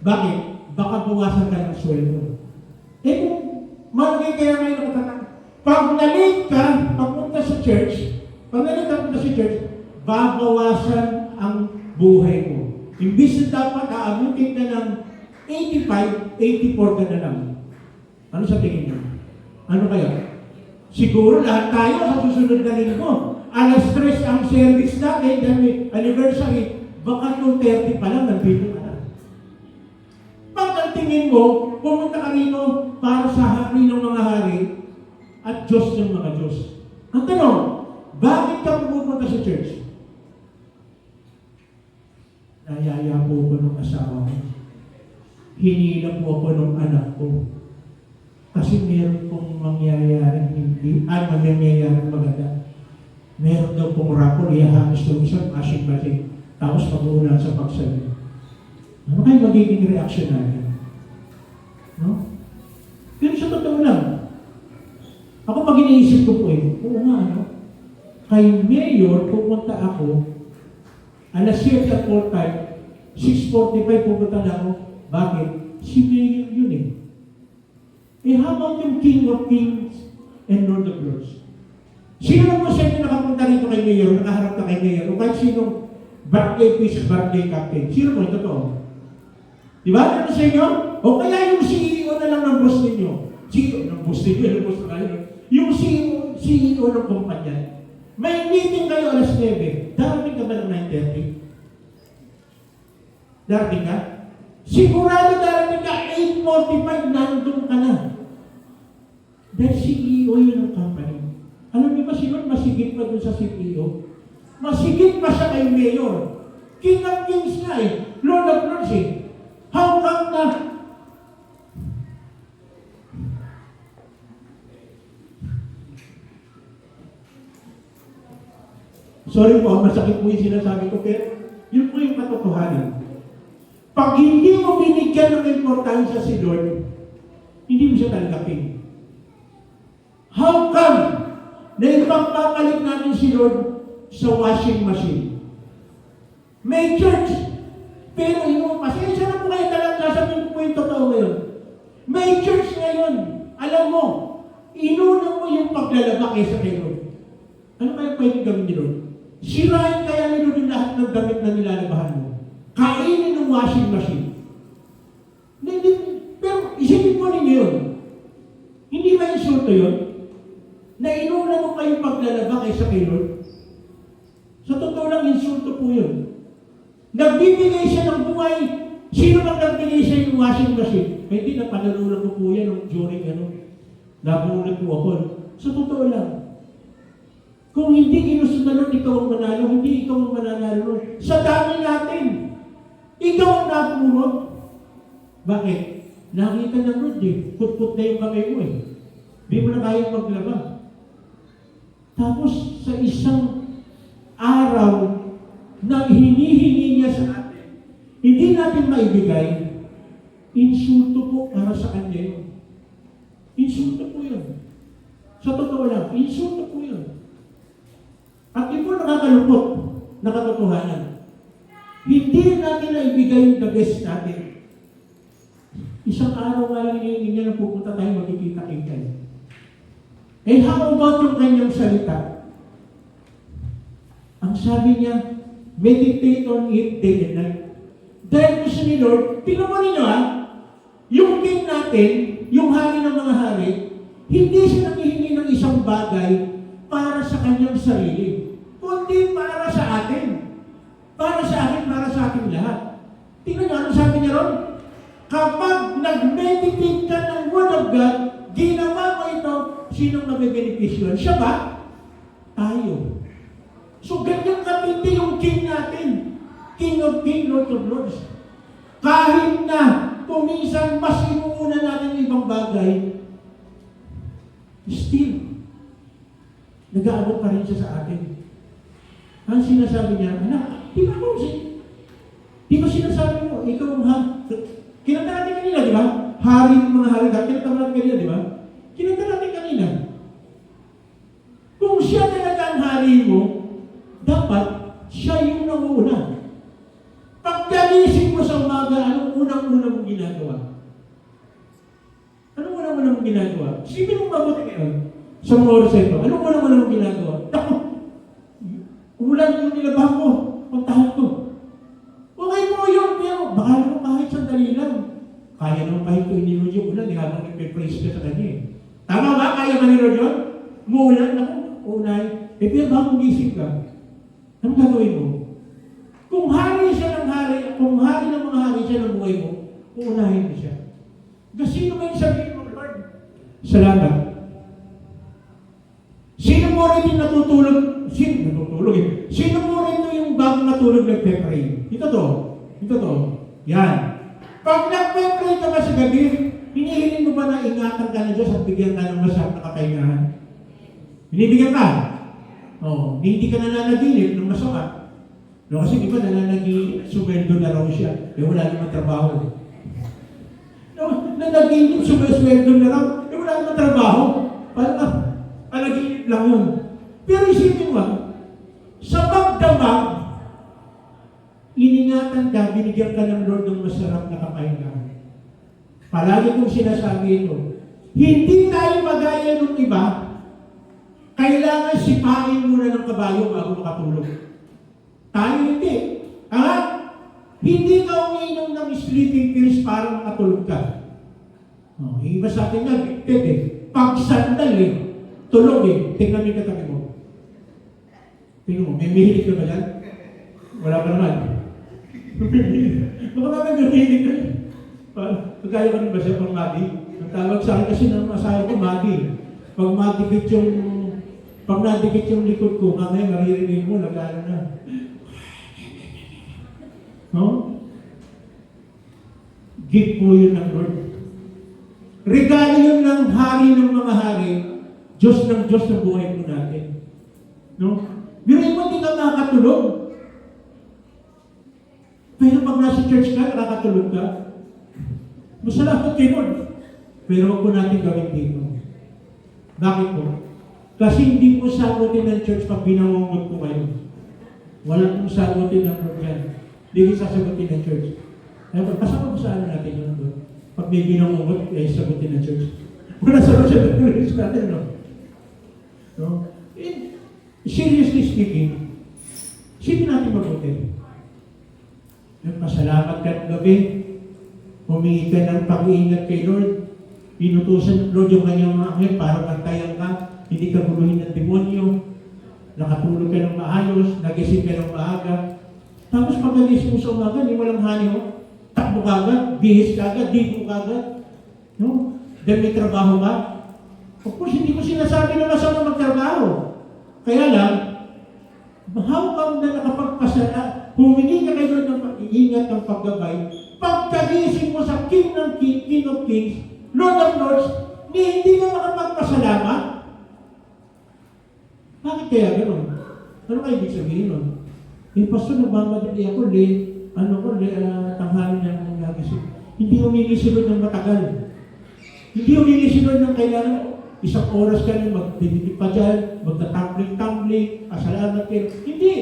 Bakit? Baka bawasan ka ng sweldo. Eh kung malagay kaya ngayon nakatatang, pag nalit ka, pagpunta sa church, babawasan ang buhay mo. Imbis na dapat aabutin ka ng 85, 84 ka na lang. Ano sa tingin mo? Ano kaya? Siguro lahat tayo sa susunod na linggo. Alas 3 ang service natin, dahil anniversary, baka 2:30 pa lang, nandito ka na. Pag ang tingin mo, pumunta ka rito para sa hari ng mga hari at Diyos ng mga Diyos. Ang tanong, bakit ka pumunta sa church? Nayaya po ako ng asawa ko. Hinila po ako ng anak ko. Kasi meron pong mangyayaring maganda. Meron daw pong rapor, ihahamis daw isang asik-basik. Tapos pag-uulan sa pagsabi. Ano kayo magiging reaction natin? No? Pero sa totoo lang, ako pag iniisip ko po oo nga kay Mayor pupunta ako, alas 7 at 4 time, 6:45 pupunta na ako. Bakit? Si Mayor yun how about yung King of Kings and Lord of Lords? Sino na po sa inyo nakapunta rito kay Mayor, nakaharap na kay Mayor, o kahit sinong birthday fish, birthday captain? Sino po ito to? Diba? Ano sa inyo? O kaya yung CEO na lang ng boss ninyo? CEO ng boss ninyo, yung boss na kayo. Yung CEO ng kumpanya. May meeting kayo alas 9. Darating ka ba ng 9:30? Darating ka? Sigurado darating ka, 8:45, nandun ka na. Dahil CEO yun ng company. Alam niyo ba sino masigit pa dun sa CEO? Masigit pa siya kay Mayor. King of Kings nga Lord of Lords How come na? Sorry po, masakit po yung sinasabi ko, pero yun po yung katotohanan. Pag hindi mo binigyan ng importansya si Lord, hindi mo siya tanggapin. How come na ipagpapalit natin si Lord sa washing machine? May church, pero pasensya na po kayo talaga, sasabihin ko po yung totoo ngayon. May church ngayon, alam mo, inuna mo yung paglalaba kaysa kay Lord. Ano kaya pwede gawin ni Lord? Sirain kaya ni Lord yung lahat ng damit na nilalabahan mo. Kainin ng washing machine. Pero isipin po ninyo yun. Hindi ba insulto yun? Na inuna mo kayong paglalaba kaysa kay Lord? Sa totoo lang, insulto po yun. Nagbibigay siya ng buhay. Sino bang nagbigay siya yung washing machine? Hindi na panalunan ko po yan during nabulat po ako. Sa totoo lang. Kung hindi ginusto na Lord, ikaw ang manalo, hindi ikaw ang mananalo. Sa dami natin, ikaw ang napunod. Bakit? Nakita ng Lord put-put na yung kamay mo Hindi mo na kayang maglaba. Tapos sa isang araw na hinihingi niya sa atin, hindi natin maibigay, insulto po para sa kanya yun. Insulto po yun. Sa totoo lang, insulto po yun. At ito nakakalupot na katotohanan. hindi natin na ibigay yung the best natin. Isang araw nga lang hinihingi niya na pupunta tayo magkikita-kita. Eh, how about yung kanyang salita? Ang sabi niya, meditate on it day and night. Dahil gusto ni Lord, tingnan mo ninyo yung king natin, yung hari ng mga hari, hindi siya nanghihingi ng isang bagay para sa kanyang sarili, kundi para sa atin. Para sa akin, para sa ating lahat. Tingnan nyo, ano sabi niya ron? Kapag nag-meditate ka ng Word of God, ginawa mo ito, sinong nabibenepisyon? Siya ba? Tayo. So, ganyan kapindi yung King natin. King of Kings, Lord of Lords. Kahit na kuminsan mas inuuna natin yung ibang bagay, still, nag-aabot pa rin siya sa atin. Ang sinasabi niya, anak, di ba mo di ba sinasabi mo, ikaw ang kinanta natin kanina, di ba? Hari ng mga hari, kinanta natin kanina, di ba? Kinanta natin kanina. Kung siya talaga ang hari mo, dapat siya yung nanguuna. Pagkagising mo sa umaga, anong unang-una mong ginagawa? Anong unang-una mong ginagawa? Sipin mo mabuti ngayon sa mga oras ito. Anong unang-una mong ginagawa? Ako, ulan yung nilabahan ko, pagtahan ko. Okay mo yun, pero baka naman kahit sandali lang. Kaya naman kahit ko inilod yung ulan, habang nagpe-praise ka sa kanya. Tama ba? Kaya ka nilod yun? Muulan ako, unay. Pero bakit gising ka? Anong gagawin mo? Kung hari siya ng hari, kung hari ng mga hari siya ng buhay mo, uunahin mo siya. Kasi sino ba yung sabihin mo, Lord? Salamat. Sino mo rin yung natutulog? Sino mo rin yung bagong natulog nagpe-pray? Ito to. Yan. Pag nagpe-pray ka ba sa gabi, hinihiling mo ba na ingatan ka na Diyos at bigyan ka ng masarap na kakainahan? Binibigyan ka? Hindi ka nananaginip ng masama. No, kasi iba nananaginip, sumweldo na raw siya. Wala namang trabaho. No, nananaginip, sumweldo na raw. Wala namang trabaho. Panaginip lang yun. Pero isipin mo, sa pagdamag, iningatan ka, binigyan ka ng Lord ng masarap na kapahingahan. Palagi kong sinasabi ito, hindi tayo magaya ng iba, kailangan sipain muna ng kabayo bago makatulog. Tayo hindi. Hindi ka umiinom ng sleeping pills para makatulog ka. Yung iba sa atin nga, victim Pag sandal tulog tingnan mo yung katabi mo. Tingnan mo, may mihilig ka ba dyan? Wala ka naman. Baka naman may mihilig ka. Pagkaya ka rin ba siya pang madi? Ang tawag sa akin kasi ng asawa ko, madi. Pag nadikit yung likod ko, mamaya maririnig mo, lagano na. No? Gift po yun ng Lord. Regalo yun ng hari ng mga hari, Diyos ng buhay po natin. No? Pero hindi ka nakakatulog. Pero pag nasa church ka, nakakatulog ka. Masalamat kay Lord. Pero huwag po natin gawin dito. Bakit po? Kasi hindi po sagutin ng church pag binangungot po kayo. Wala pong sagutin ng Lord yan. Hindi ko sasagutin ng church. Kasama po saan natin yun doon? Pag may binangungot, sagutin ng church. Wala sagutin ng church natin, no? No? Seriously speaking, sino natin mabuti? Pasalamat ka ng gabi, humingi ka ng pag-iingat kay Lord, inutusan ng Lord yung kanyang mga anghel para bantayan ka, hindi ka guluhin ng demonyo, nakatulog ka ng maayos, nagising ka ng maaga, tapos pag-alis mo sa umaga, hindi walang hani mo, takbo ka agad, bihis ka agad, dipo ka agad, no? Dahil may trabaho ka. Of course, hindi ko sinasabi na masama magtrabaho. Kaya lang, how come na nakapagpasala, humingi ka kayo ng pag-iingat ng paggabay, pagkagising mo sa King of Kings, Lord of Lords, hindi ka makapagpasalamat? Bakit kaya gano'n? Ano kayo ibig sabihin nun? Yung pastor, nagmamadali ako, tanghali na akong nagising. Hindi humingi si Lord ng matagal. Hindi humingi si Lord ng kailangan, isang oras ka rin, magtitipid pa dyan, magtatumbling-tumbling, asalamat kayo. Hindi!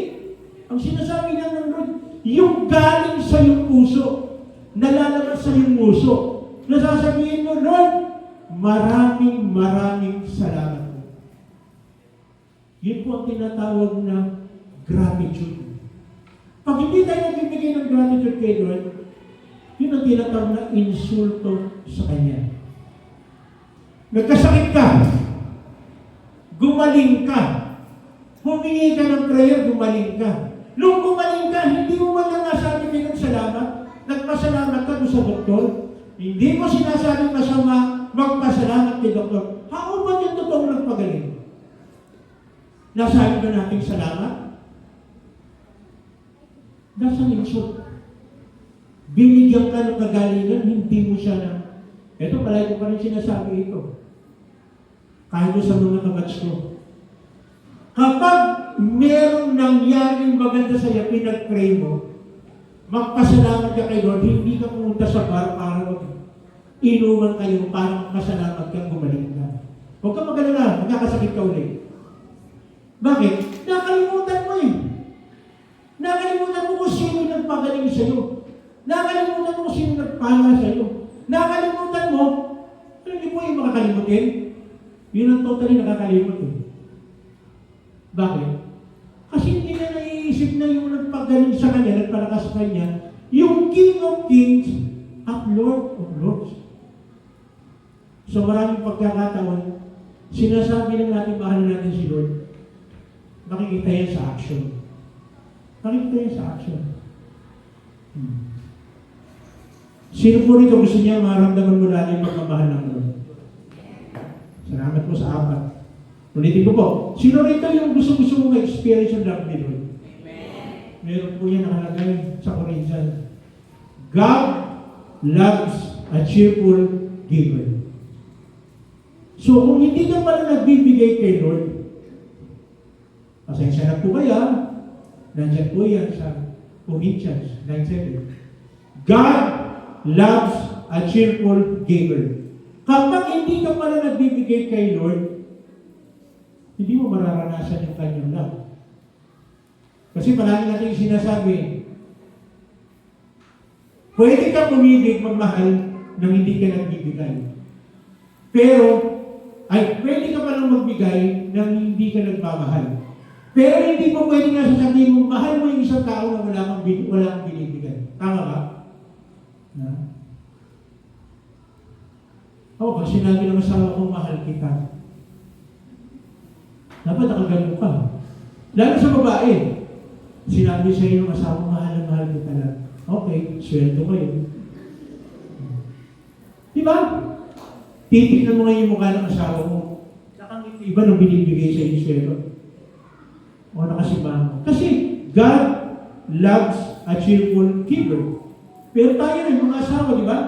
Ang sinasabi lang ng Lord, yung galing sa iyong puso, nalalabas sa iyong puso, nasasabihin mo, Lord, maraming salamat po. Yun po ang tinatawag na gratitude. Pag hindi tayo nagbibigay ng gratitude kay Lord, yun ang tinatawag na insulto sa Kanya. Nagkasakit ka, gumaling ka, humingi ka ng prayer, gumaling ka. Nung gumaling ka, hindi mo man lang nasabi ng salamat, nagpasalamat ka doon sa doktor, hindi mo sinasabing masama, magpasalamat kay doktor. How ba yung totoong nagpagaling? Nasabi ba natin salamat? Nasa insult. Binigyan ka ng kagalingan, hindi mo siya na. Ito, palagi ko pa rin sinasabi ito. Kahit sa mga kabats ko. Kapag merong nangyaring maganda sa iyo, pinag-pray mo, magpasalamat ka kay Lord, hindi ka pumunta sa bar para inuman kayo para magpasalamat ka, gumaling ka. Huwag ka magalala, magkakasakit ka ulit. Bakit? Nakalimutan mo eh. Nakalimutan mo kung sino nagpagaling sa iyo. Nakalimutan mo kung sino nagpala sa iyo. Nakalimutan mo, hindi mo yung makakalimutin. Yun ang totally nakakalimot eh. Bakit? Kasi hindi na naiisip na yung nagpagaling sa kanya, nagpalakas sa kanya, yung King of Kings at Lord of Lords. So maraming pagkakataon, sinasabi lang natin, mahal natin si Lord. Makikita yan sa action. Makikita yan sa action. Sino po rito gusto niya maramdaman mo lagi yung pagmamahal ng Lord? Salamat po sa apat. Ulitin ko po. Sino rito yung gusto mo ma-experience yung love ni Lord? Meron po yan nakalagay sa Corinthians. God loves a cheerful giver. So kung hindi ka pala nagbibigay kay Lord, pasensya na po kaya, nandiyan po yan sa Corinthians 9:7. God loves a cheerful giver. Kapag hindi ka pala nagbibigay kay Lord, hindi mo mararanasan yung kanyang love. Kasi palagi natin yung sinasabi, pwede ka umibig, magmahal, nang hindi ka nagbibigay. Pero, pwede ka palang magbigay nang hindi ka nagmamahal. Pero hindi mo pwede nga sasabihin mo, mahal mo yung isang tao na wala kang binibigay. Tama ba? Pag sinabi ng asawa ko, mahal kita, dapat nakaganon ka. Lalo sa babae, sinabi sa iyo ng asawa, mahal na mahal kita lang. Okay, sweldo ko yun. Diba? Titignan mo ngayon yung mukha ng asawa mo. Nakangiti iba nung binibigay sa iyo sweldo. O nakasimba mo. Kasi God loves a cheerful giver. Pero tayo rin, mga asawa, di ba?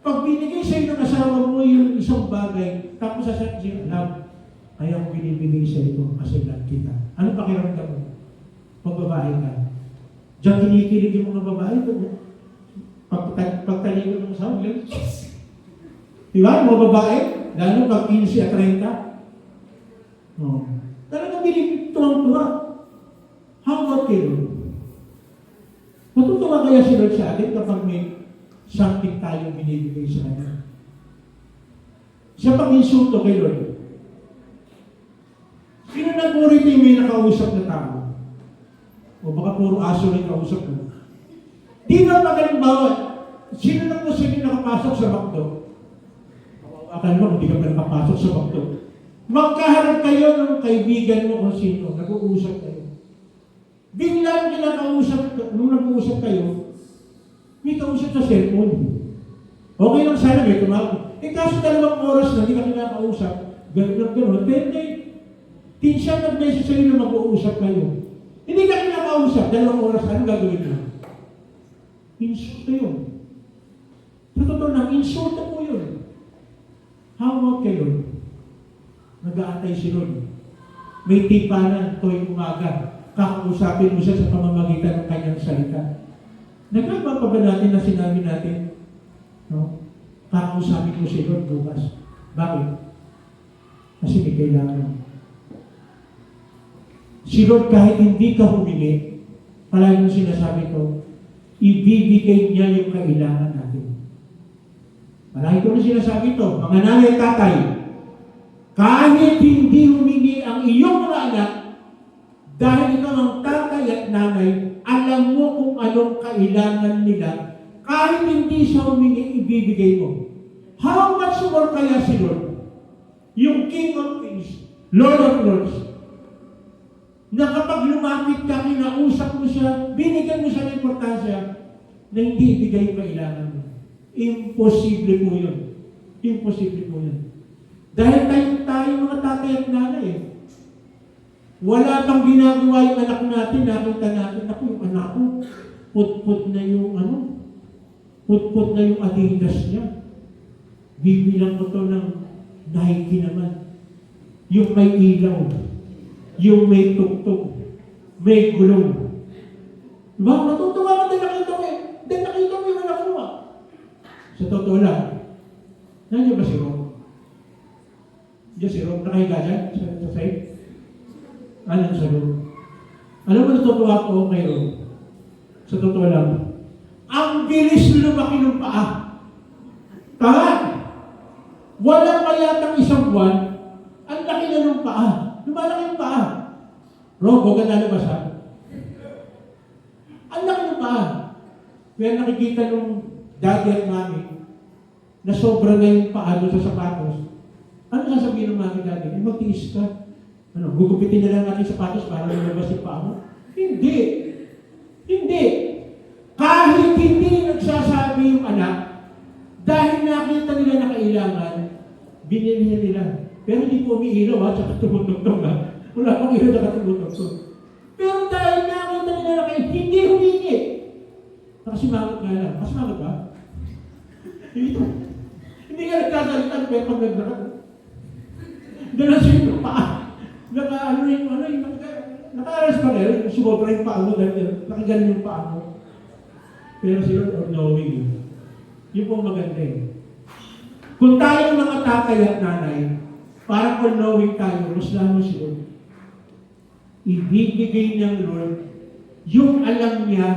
Pag binigay sa iyo ng asawa mo yung isang bagay, tapos sasabihin, love, ayaw ko binibigay sa iyo kasi love kita. Ano pakiramdam mo? Pag babae ka. Diyan kinikilig yung mga babae doon. Pagtaligo ng asawa, yes! Diba? Mga babae, lalo pag 15 at 30. Oh. Talagang binibigay tuwang-tuwa. How about kayo? Matutuwa kaya si Lord sa atin kapag may something tayong binibigay sa kanya. Sa pag-insulto kay Lord, sino na po rito yung may nakausap na tao? O baka puro aso rin kausap mo? Di ba magaling bawat? Sino na po sa'yo nakapasok sa McDo? Akala mo, hindi ka ba nakapasok sa McDo? Magkaharap kayo ng kaibigan mo kung sino, nag-uusap kayo. Biglang nung nag-uusap kayo, may kausap sa cellphone. Okay lang sana may tumawag. Kaso 2 oras na, hindi ka kinakausap, gano'n. Pero siya nag-message sa'yo na mag-uusap kayo. Hindi ka kinakausap, 2 oras na, ano gagawin mo? Insulto yun. Totoo na, insulto po yun. How about kayo? Nag-aantay si Lord. May tipanan tuwing umaga. Kakausapin mo siya sa pamamagitan ng kanyang salita. Nagkaba pa ba natin na sinabi natin, no? Kakausapin mo si Lord bukas. Bakit? Kasi may kailangan. Si Lord kahit hindi ka humingi, palagi sinasabi ko, ibibigay niya yung kailangan natin. Palagi ko na sinasabi ito, mga nanay at tatay, kahit hindi humingi ang iyong mga anak, dahil ikaw ang tatay at nanay, alam mo kung anong kailangan nila, kahit hindi siya humingi, ibibigay mo. How much more kaya si Lord? Yung King of Kings, Lord of Lords, na kapag lumapit ka, kinausap mo siya, binigyan mo siya ng importansya, na hindi ibigay yung kailangan mo. Imposible po yun. Imposible po yun. Dahil tayo mga tatay at nanay eh. Wala pang ginagawa yung anak natin, nakita natin, ako yung anak ko, put-put na yung put-put na yung Adidas niya. Bibilang ko to ng Nike naman. Yung may ilaw, yung may tugtog, may gulong. Diba? Matutuwa ka din nakita mo eh. Then nakita mo yung anak mo ah. Sa totoo lang, nandiyan ba si Rob? Diyan si Rob, nakahiga dyan sa side? Alam sa loob. Alam mo, natutuwa ko kay Rob. Sa totoo lang, ang bilis lumaki ng paa. Tahan! Wala pa yatang isang buwan, ang laki na ng paa. Lumalaki yung paa. Rob, huwag ka nalabas ha. Ang laki ng paa. Kaya nakikita nung daddy at mami na sobra na yung paa doon sa sapatos. Ano sasabihin ng mami daddy? Eh, magtiis ka. Ano, gugupitin na lang natin yung sapatos para lumabas yung paa mo? Hindi. Hindi. Kahit hindi nagsasabi yung anak, dahil nakita nila na kailangan, binili nila. Pero hindi po umiilaw ha, tsaka tumutugtog ha. Wala pong ilaw tsaka tumutugtog. Pero dahil nakita nila na kailangan, hindi humingi. Nakasimangot nga lang. Nakasimangot ba? Hindi nga nagkasalitan, pero pag naglakad. Dalas yung paa. Naka-aras pa rin, sumobra yung paa mo dahil nakagalan yung paa mo. Pero sila all-knowing yun. Yun po maganda eh. Kung tayo mga tatay at nanay, parang all-knowing tayo, mas lalo si Lord. Ibibigay ng Lord yung alam niya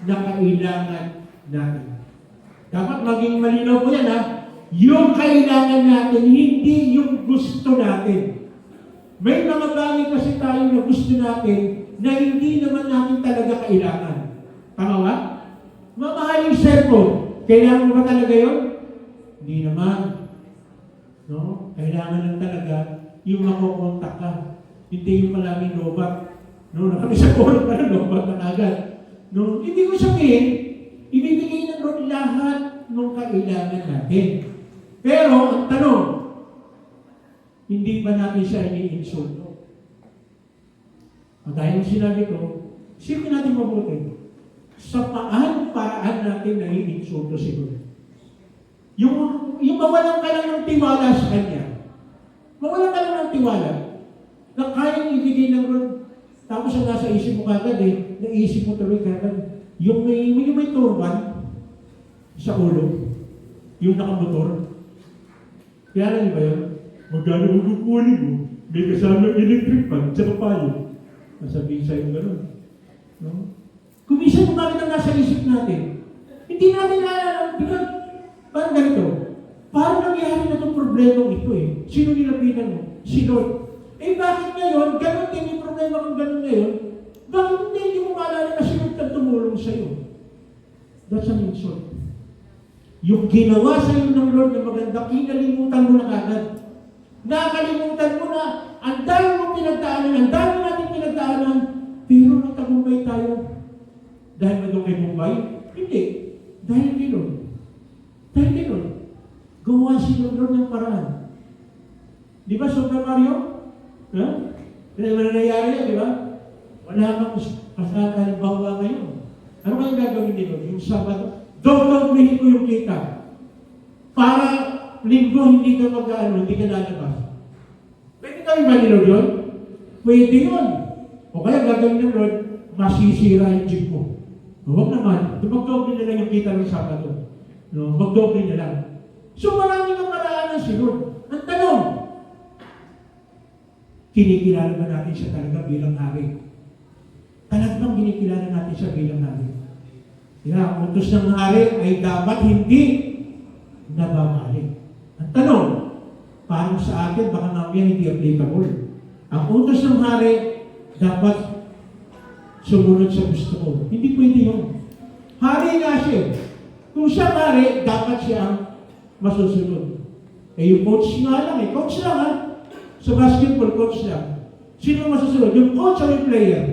na kailangan natin. Dapat maging malinaw po yan ha. Yung kailangan natin, hindi yung gusto natin. May mga bagay kasi tayo na gusto natin na hindi naman natin talaga kailangan. Tama ba? Mamahaling cellphone, kailangan mo ba talaga yun? Hindi naman. No? Kailangan lang talaga yung makukontak ka. Hindi yung palaging lobat. No? Nakamisang oras pa na lobat na agad. No? Hindi ko sabihin, ibibigay ng Lord lahat ng kailangan natin. Pero, ang tanong, hindi ba natin siya ini-insulto? At dahil sinabi ko, isipin natin mabuti. Sa paraan natin na i-insulto siguro. Yung mawalan ka lang ng tiwala sa Kanya. Mawalan ka lang ng tiwala na kayang ibigay ng Lord. Tapos ang nasa isip mo kagad eh, naisip mo tuloy kagad. Yung may turban sa ulo, yung nakamotor. Kaya alam niyo ba yun? Magkano mo kukunin mo? May kasama electric fan, tsaka payo. Masabihin sa'yo gano'n. No? Kung minsan kung bakit ang nasa isip natin, hindi natin alam, parang ganito, parang nangyari na itong problema ito eh. Sino nilapitan mo? Si Lord. Eh bakit ngayon, gano'n din yung problema kung gano'n ngayon, bakit hindi mo maalala na si Lord ang tumulong sa'yo? That's an insult. Yung ginawa sa'yo ng Lord na maganda, kinalimutan mo na agad. Nakalimutan mo na, ang dami mong pinagdaanan, ang dami natin pinagdaanan, pero nagtagumpay tayo. Dahil ba doon kay Mumbai? Hindi. Dahil kay Lord. Dahil kay Lord. Gawa si Lord ng paraan. Di ba, Super Mario? Ha? Kaya naman nangyayari yan, di ba? Wala kang kasalimbawa ngayon. Ano kayong gagawin ni Lord? Yung Sabado, doblihin ko yung kita. Para linggo hindi ka hindi ka lalabas. Pwede kami ba ni Lord yun? Pwede yun. O kaya gagawin ng Lord, masisira yung jeep mo. Huwag naman. Magdoble na lang yung kita ng Sabado. No? Magdoble na lang. So marami ng paraanan si Lord. Ang tanong, kinikilala ba natin siya talaga bilang hari? talagang kinikilala natin siya bilang hari. Kaya ang utos ng hari ay dapat hindi nababalik. Ang tanong, paano sa atin, baka mamaya hindi applicable. Ang utos ng hari, dapat sumunod sa gusto ko. Hindi pwede yun. Hari nga siya. Kung siya hari, dapat siya ang masusunod. Eh yung coach nga lang eh. Coach lang ha. Sa basketball, coach lang. Sino masusunod? Yung coach o yung player?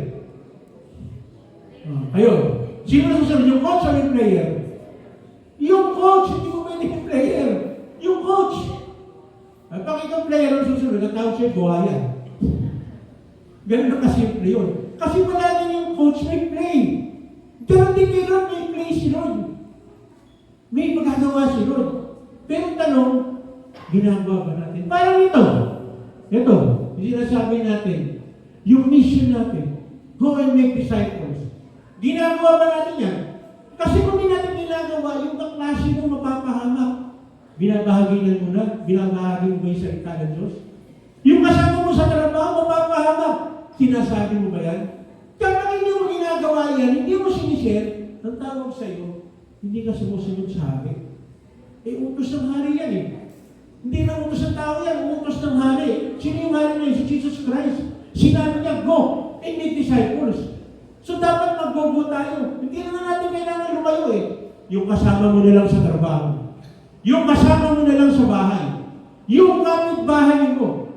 Ayun. Sino masusunod? Yung coach o yung player? Yung coach, hindi mo pwede yung player. Yung coach. At pag ikaw player ang susunod, ang tawag siya buhaya. Ganun na kasimple yun. Kasi wala din yung coach may play. Ganun din kay Lord, may play si Lord. May magagawa si Lord. Pero tanong, ginagawa ba natin? Parang ito. Ito, yung sinasabi natin, yung mission natin, go and make disciples. Ginagawa ba natin yan? Kasi kung hindi natin ginagawa, yung kaklase mo mapapahamak. Binabahaginan mo na, binabahagi mo ba yung salita ng Diyos? Yung kasama mo sa trabaho, mapapahamak. Sinasabi mo ba yan? Kapag hindi mo ginagawa yan, hindi mo sinishare, ang tawag sa'yo, hindi ka sumusunod sa hari. Eh, utos ng hari yan eh. Hindi na utos ng tao yan, utos ng hari. Sino yung hari na yun? Si Jesus Christ. Sinabi niya, go and make disciples. So dapat mag-go tayo. Hindi naman natin kailangan lumayo eh. Yung kasama mo na lang sa trabaho. Yung kasama mo na lang sa bahay. Yung kapitbahay mo.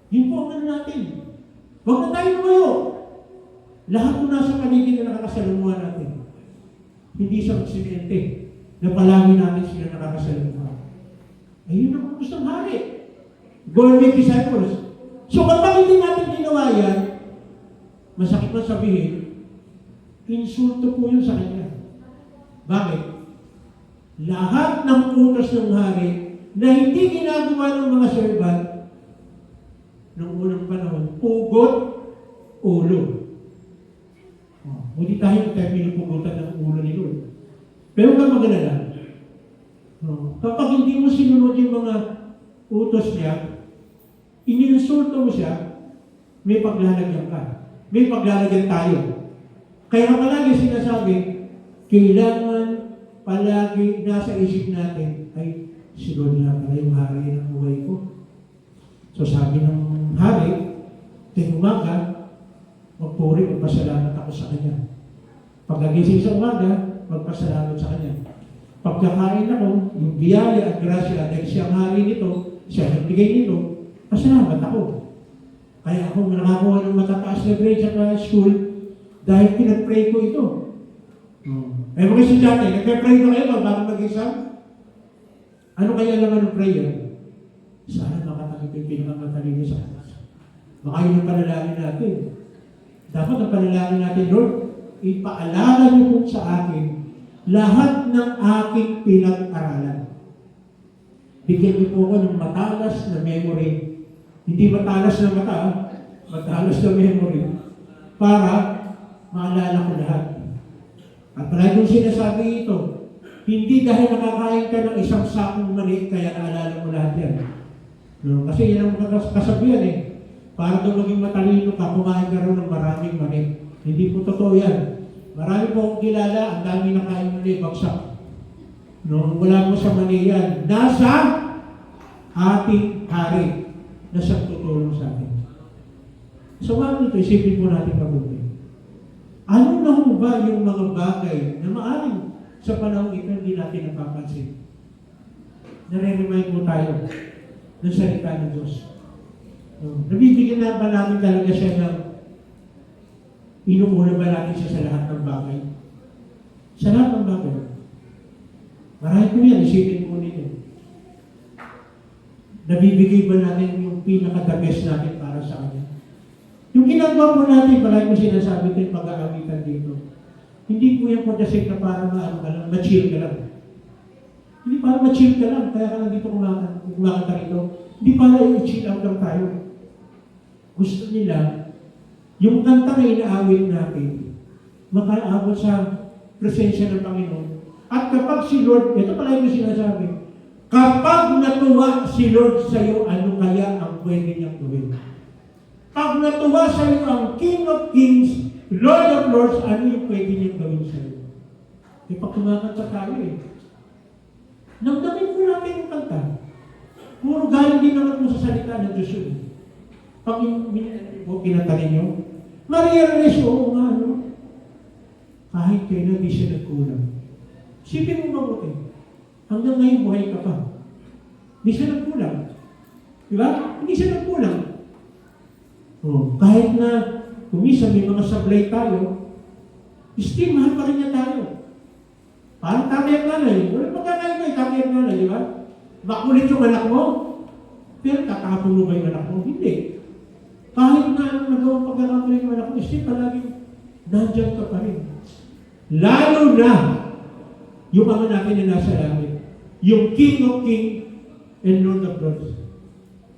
Yun po ang natin. Huwag na tayo lumayo. Lahat mo nasa paligid na nakakasalumuhan natin. Hindi sa aksidente na palagi natin sila nakakasalumuhan. Ayun ang gusto ng hari. Go and make disciples. So kapag hindi natin ginawa yan, masakit na sabihin, insulto po yun sa kanya. Bakit? Lahat ng utos ng hari na hindi ginagawa ng mga servant noong unang panahon, pugot, ulo. Hindi tayo pinupugutan ng ulo ni Lord. Pero kung magalala, kapag hindi mo sinunod yung mga utos niya, ininsulto mo siya, may paglalagyan ka. May paglalagyan tayo. Kaya palagi sinasabi, kailangan palagi nasa isip natin, ay, si Lord nga pala yung hari ng buhay ko. So sabi ng hari, umaga, magpuri, magpasalamat ako sa kanya. Pagkagising sa umaga, magpasalamat sa kanya. Pagkakain ako, yung biyaya at grasya, dahil siya ang hari nito, siya nagbigay nito, pasalamat ako. Kaya ako nakakuha ng matataas na grade sa school dahil pinag-pray ko ito. Eh mga estudyante, nagpe-pray ko kayo bago mag-exam? Ano kaya naman ng prayer? Sana makatanggap yung pinakamatalino sa atas. Baka yun ang panalangin natin. Dapat ang panalangin natin, Lord, ipaalala niyo po sa akin lahat ng aking pinag-aralan. Bigyan niyo po ako ng matalas na memory. Hindi matalas na mata, matalas na memory. Para maalala ko lahat. At palagi kong sinasabi ito, hindi dahil nakakain ka ng isang sakong mani, kaya naalala mo lahat yan. No? Kasi yan ang kasabihan eh. Para daw maging matalino ka, kumain ka rin ng maraming mani. Hindi po totoo yan. Marami po akong kilala, ang dami na kain mani, bagsak. No? Wala mo sa mani yan. Nasa ating hari na siyang tutulong sa atin. So, mga ito, isipin po natin mabuti. Ano na ho ba yung mga bagay na maaaring sa panahon ito hindi natin napapansin? Nare-remind mo tayo ng salita ng Diyos. Nabibigyan na ba namin talaga siya ng inuuna ba natin siya sa lahat ng bagay? Sa lahat ng bagay. Marami po yan, isipin po ninyo. Nabibigay ba natin yung pinaka-the best natin para sa Kanya? Yung ginagawa po natin, palagi ko sinasabi ito yung pag-aawitan dito. Hindi po yan for the sake na para ma-chill ka lang. Hindi para ma-chill ka lang, kaya ka lang dito kumakanta rito. Hindi para i-chill out lang tayo. Gusto nila, yung kanta na inaawit natin, makaabot sa presensya ng Panginoon. At kapag si Lord, ito palagi ko sinasabi, kapag natuwa si Lord sa iyo, ano kaya ang pwede niyang gawin? Pag natuwa sa iyo ang King of Kings, Lord of Lords, ano yung pwede niyang gawin sa iyo? E pag kumakanta tayo Namdamin po natin yung kanta. Puro galing din naman mo sa salita ng Diyos yun. Pag kinatanin nyo, ma-realize, oo nga, no? Kahit kailan di siya nagkulang. Sipin mo mabuti. Hanggang ngayon buhay ka pa. Di siya nagkulang. Di ba? Hindi siya nagkulang. Kahit na kumisa may mga sablay tayo, still mahal pa rin niya tayo. Parang tatay at nanay. Wala pagkakaiba tatay at nanay, di ba? Makulit yung anak mo, pero tatapon mo ba yung anak mo? Hindi. Kahit na anong nagawang pagkakatuloy yung anak mo, still palaging nandyan ka pa rin. Lalo na yung mga natin na nasa langit. Yung King of Kings and Lord of Lords.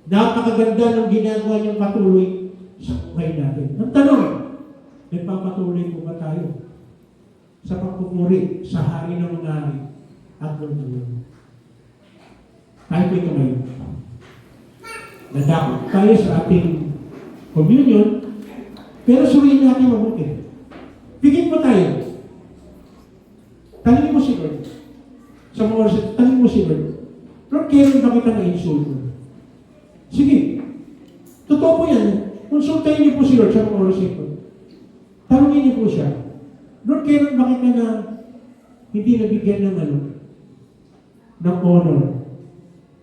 Napakaganda ng ginagawa niyang patuloy sa buhay natin. Ang tanong, nagpapatuloy po ba tayo sa pagpupuri sa hari ng mga hari at Lord of Lords? Tayo po ito ngayon. Nadakot tayo sa ating communion, pero suriin natin mabuti. Pigit mo tayo. Tanungin mo si Lord. Sa mga oras, tanungin mo si Lord. Lord, kailan ba kita na-insulto? Sige. Totoo po yan. Konsultahin niyo po si Lord sa mga oras ito. Tanungin niyo po siya. Lord, kailan ba kita na hindi nabigyan ng ng honor?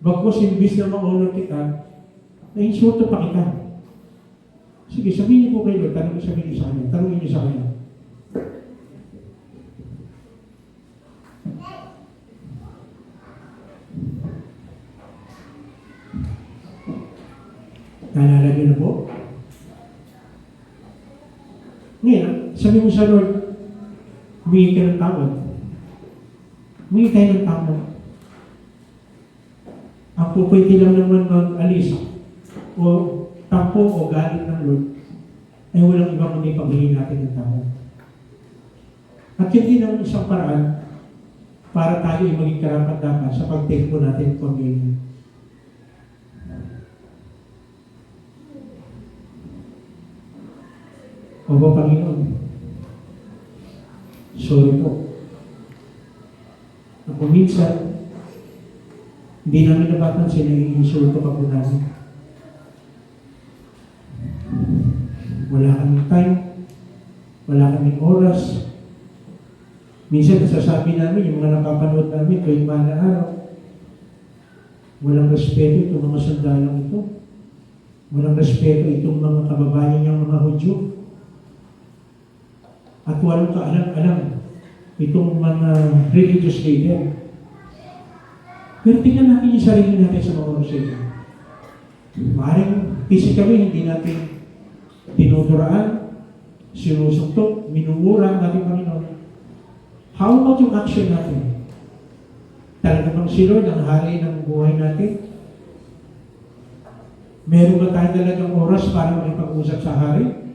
Bagkos, imbis na ma-honor kita, na-insulto pa kita. Sige, sabihin niyo po kay Lord, sabihin niyo sa kanya, tanungin niyo sa kanya. Naalala niyo na po? Ngayon, sabi mo sa Lord, humingi ka ng tawad. Humingi tayo ng tawad. Ang pupwede lang naman mag-alis o tampo o galit ng Lord ay walang iba kundi paghingi natin ng tawad. At hindi naman isang paraan para tayo ay maging karapat-dapat sa pag-tempo natin ng pag-hingi. O ba, Panginoon? Sorry po. Ako minsan, hindi namin napapansin na i-insulto ka po namin. Wala kaming time, wala kaming oras. Minsan nasasabi namin, yung mga napapanood namin, tuwing mahal na araw, walang respeto itong mga sandalang ito. Walang respeto itong mga kababayan niyang mga Hudyo. At walang kaalam-alam itong mga religious leader. Pero tingnan natin yung sarili natin sa mga oras ito. Maaaring physically hindi natin tinuduraan, sinusuntok, minumura ang ating Panginoon. How about yung action natin? Talaga bang si Lord ang hari ng buhay natin? Meron ba tayo talagang oras para makipag-usap sa hari?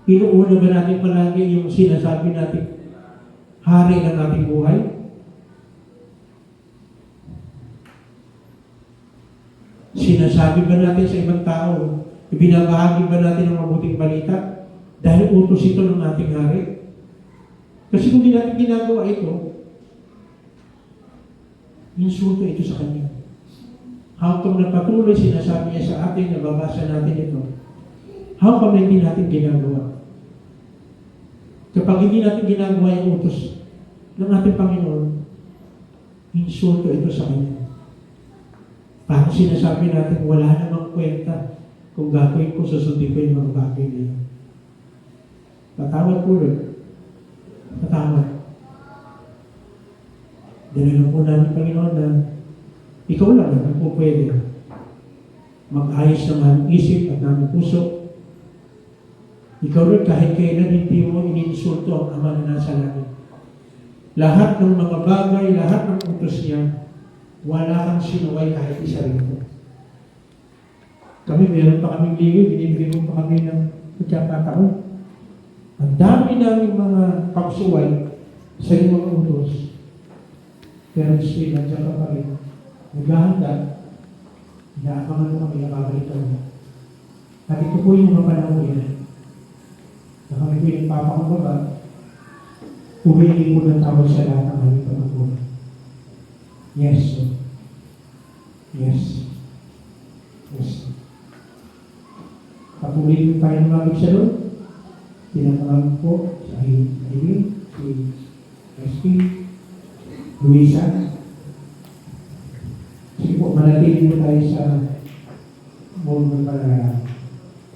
Inuuna ba natin palagi yung sinasabi natin hari ng ating buhay? Sinasabi ba natin sa ibang tao, ibinabahagi ba natin ang mabuting balita dahil utos ito ng ating hari? Kasi kung di natin ginagawa ito, insulto ito sa Kanya. How come nagpatuloy sinasabi niya sa atin, nababasa natin ito? How come hindi natin ginagawa? Kapag hindi natin ginagawa yung utos ng ating Panginoon, insulto ito sa Kanya. Parang sinasabi natin, wala namang kwenta kung gagawin ko, susundin ko yung mga bagay na yun. Patawad po rin. Patawad. Dahil po namin, Panginoon, na ikaw lang ang po pwede mag-ayos ng aming isip at aming puso. Ikaw rin, kahit kailan hindi mo ininsulto ang Ama na nasa langit. Lahat ng mga bagay, lahat ng utos niya, wala kang sinuway kahit isa rito. Kami, meron pa kaming ligaw, binibigyan mo pa kami ng pagkakataon. Ang dami namin mga pagsuway sa iyong mga utos. Pero still, nandiyan ka pa rin. Naghahanda, inaabangan mo kami, nakabalitan mo. At ito po yung mga panahon yan na kami po yung papakumbaba, humingi po ng tawad sa lahat ng aming pagkakulang. Yes, Lord. Yes. Yes. Patuloy po tayo ng aming sa Lord. Pinapalagay po sa Aileen, si SP, Luisa. Sige po, manatili po tayo sa mundo ng panalangin.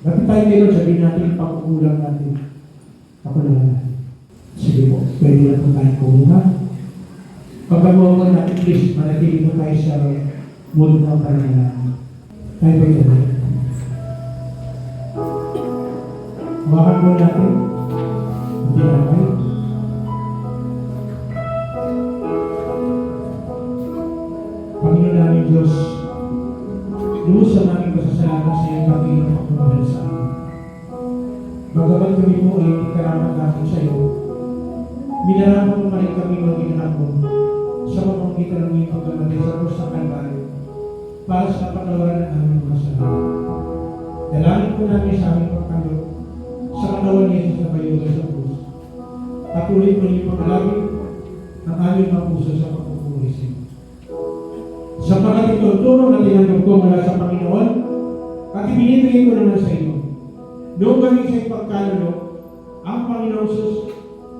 Bakit tayo meron, sabihin natin yung pagkukulang natin. Ako naman natin. Sige po, pwede na po tayo kumuha. Pagkakuha natin, please, manatili po tayo sa mundo ng panalangin. Tayo po ito na. Hawakan po natin. Hindi na kayo. Panginoon namin Diyos, lubos sa namin pasasalamat sa iyong Panginoon ang pagmamahal sa amin. Bagamat kami po ay ikarapat natin sa iyo, minaraman mo pa rin kami mga ginahapon sa pamamagitan ng iyong pagkamatay sa krus ng Kalbaryo para sa kapatawaran ng aming mga kasalanan. Dalangin po namin sa aming pagkalo sa katawan ni Jesus na bayugan sa krus. Patuloy po niyo pagkalagin ang aming mga puso sa pagpupuri sa iyo. Sapagkat ito tulong na tinanggap ko mula sa Panginoon at ibinibigay ko naman sa iyo. Noong kami sa ipagkalalo, ang Panginoon Jesus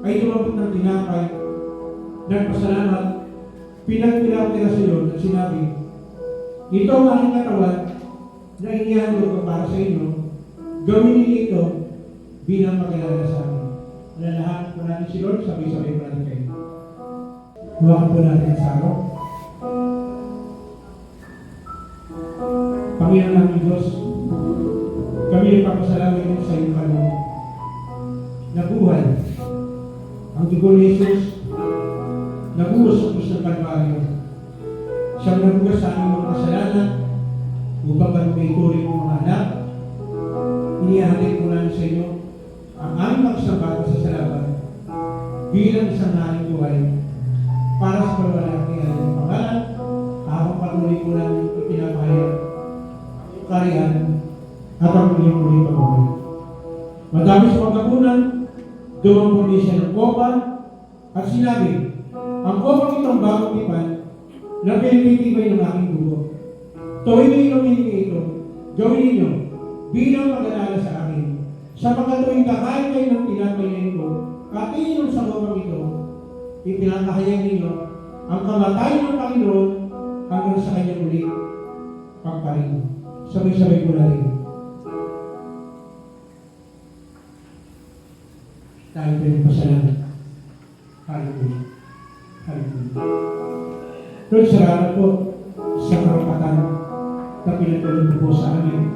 ay tumabot ng tinapay, nagpasalamat, pinagpilapila sa iyo at sinabi, ito ang aking katawan na inihandog ko para sa inyo, gawin niyo ito bilang pagkilala sa amin. Alalahanin po natin si Lord, sabay-sabay po natin kayo. Huwakan po natin sa araw. Panginoon namin Diyos, kami ay papasalamat sa iyong Panginoon. Nabuhay ang dugo ni Jesus, nabuhos sa krus ng Kalbaryo. Siyang nabuhos sa aming mga kasalanan upang kami may turing ng mga anak. Inihahatid po namin sa inyo ang aming pagsambata sa salamat bilang isang naling buhay para sa pagwalaki ng pangalan habang patuloy po namin ipinapahayag kariyan at ang muling-muling pag-uwi. Matapos pagkapunan, dumambuli siya ng kopa at sinabi, ang kopang itong bagong tipan na pinitibay ng aking dugo. Tuwing inumin niyo ito, gawin ninyo bilang pag-alala sa akin. Sapagkat tuwing kakain kayo ng tinapay na ito at iinom sa kopang ito, ipinapahayag ninyo ang kamatayan ng Panginoon hanggang sa kanyang ulit pagparin. Sabay-sabay ko na rin. Tayo tayo pasalamat. Hallelujah. Hallelujah. Lord, salamat po sa karapatan na pinatulog po sa amin.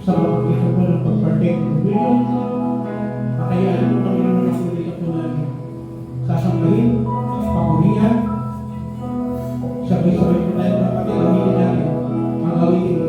Sa pagkita po ng pag-partake ng video. Makayaan po kami naman ang ulit po namin. Sasambahin, papurihan, sabay-sabay po tayo kapatid, gawin natin ang awitin ito.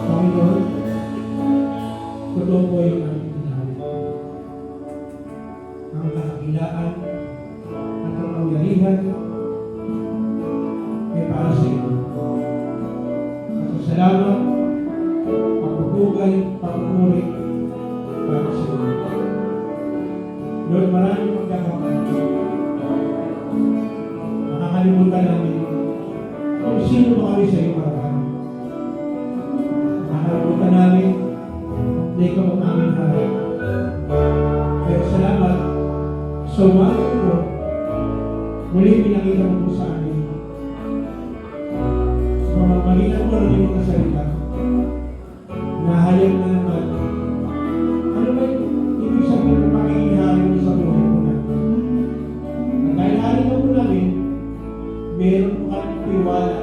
Panginoon, totoo po yung aming pinahal. Ang kakakilaan at ang pangyarihan ay para sa iyo. Pasasalamat, pagpupugay, pagpupuri para sa iyo. Lord, maraming pagkakataon. Nakakalimutan namin kung sino ba kami sa iyo marami. Nakakalimutan namin na ikaw ang aming harap. Pero salamat sa umaga ko, muli pinakita mo po sa amin. Sa pamamagitan mo ng iyong kasalita, nahayag na naman, ano ba yung ibig sabihin ng pakikihari mo sa buhay mo na? At dahil hari na po namin, meron po kami tiwala.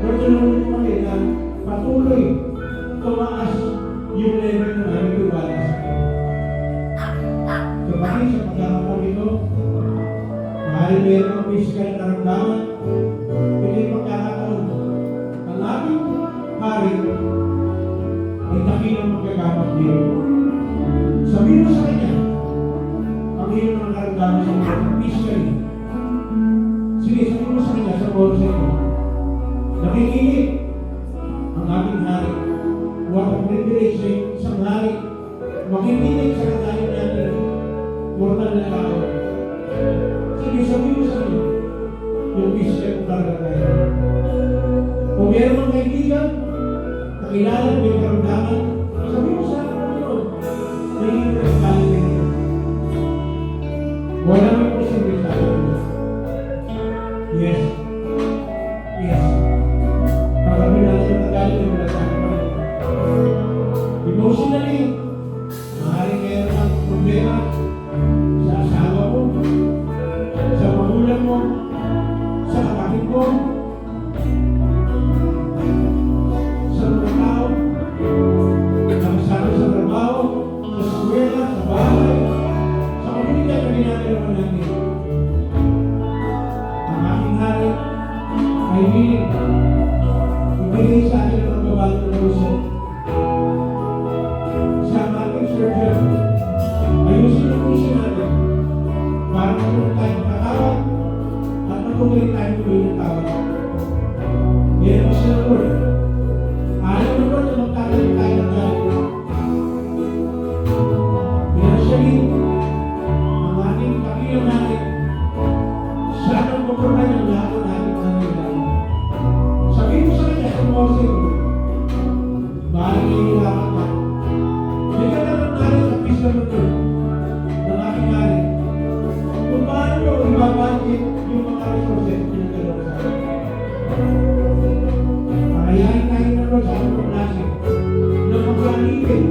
Lord, tulungan mo kami na patuloy tumaas yung level ng aming tiwala sa iyo. Kapatid, sa pagkakataon ito, maaaring meron ang physical na karamdaman, hindi pagkakataon. Ang ating hari ay dakilang magkagamot din. Sabihin mo sa kanya, ang iyong mga karamdaman sa iyo, physically. Sige, sabihin mo sa kanya sa oras ito, nakikinig ang ating hari. What a privilege sa isang hari makikinig sa kagaling natin yung wisdom para tayo. Kung meron mga kaibigan, nakilala, may karamdaman, sabi mo sa akin, Panginoon, nahihirap ang galing na ito. Wala may posible sa akin. Yes. Yes. Marami natin ang galing na wala sa akin. Emotionally, maaaring meron ang problema sa asawa mo, sa magulang mo, sa kapatid mo, sa mga tao, nakasama sa trabaho, sa eskwela, sa bahay, sa komunidad na ginagawa natin. Ang aking hari ay hiling, ibigay sa akin ang magbabago ng puso. Sa ating surgeon, ayusin ang puso natin para magkaroon tayo makatawad at magkukulit tayo tuloy ng tawad. Yan ang sa Lord. Ayaw ng Lord na magkakalit tayo ng galit. Pinasali ang ating kakilang natin sa anong kukulan ng lahat ng ating nangyayari. Sabihin mo sa kanya sa mga sa'yo, bahal niya yung lahat ka. Hindi ka naman narin sa pisa ng Lord ng aking hari. Kung paano ibabagit yung mga resources na nagdalaw sa akin. Pakayain tayo ng Lord sa anong klase ng paglalipin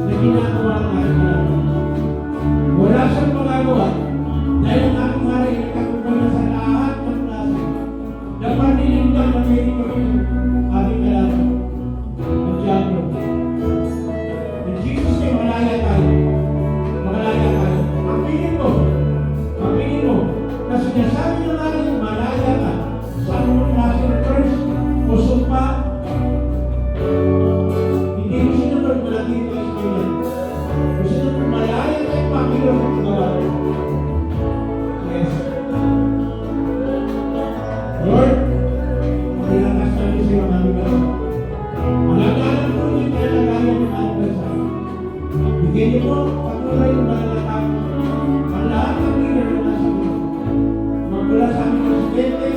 na ginagawa ng ating hari. Wala siyang magagawa dahil ang aking hari ay nagkakubala sa lahat ng klase. Dapat nilindan na may kami ating kalaban ng Diablo. In Jesus' name, malaya tayo. Malaya tayo. Ang pingin mo na sinasabi ng ating malaya ka sa anong klase ng curse o sumpa, hindi mo sinunod malaki ito sa kanya. Kung sinunod malaya tayo pakilong ang gawa. Yes. Lord, pinakas namin sa iyo ang aming gawa. Alagaan po yung pinalagayan ng aming bansa. Bigyan niyo po patuloy ng malalakang ang lahat ng leader na nasa iyo. Magmula sa aming presidente,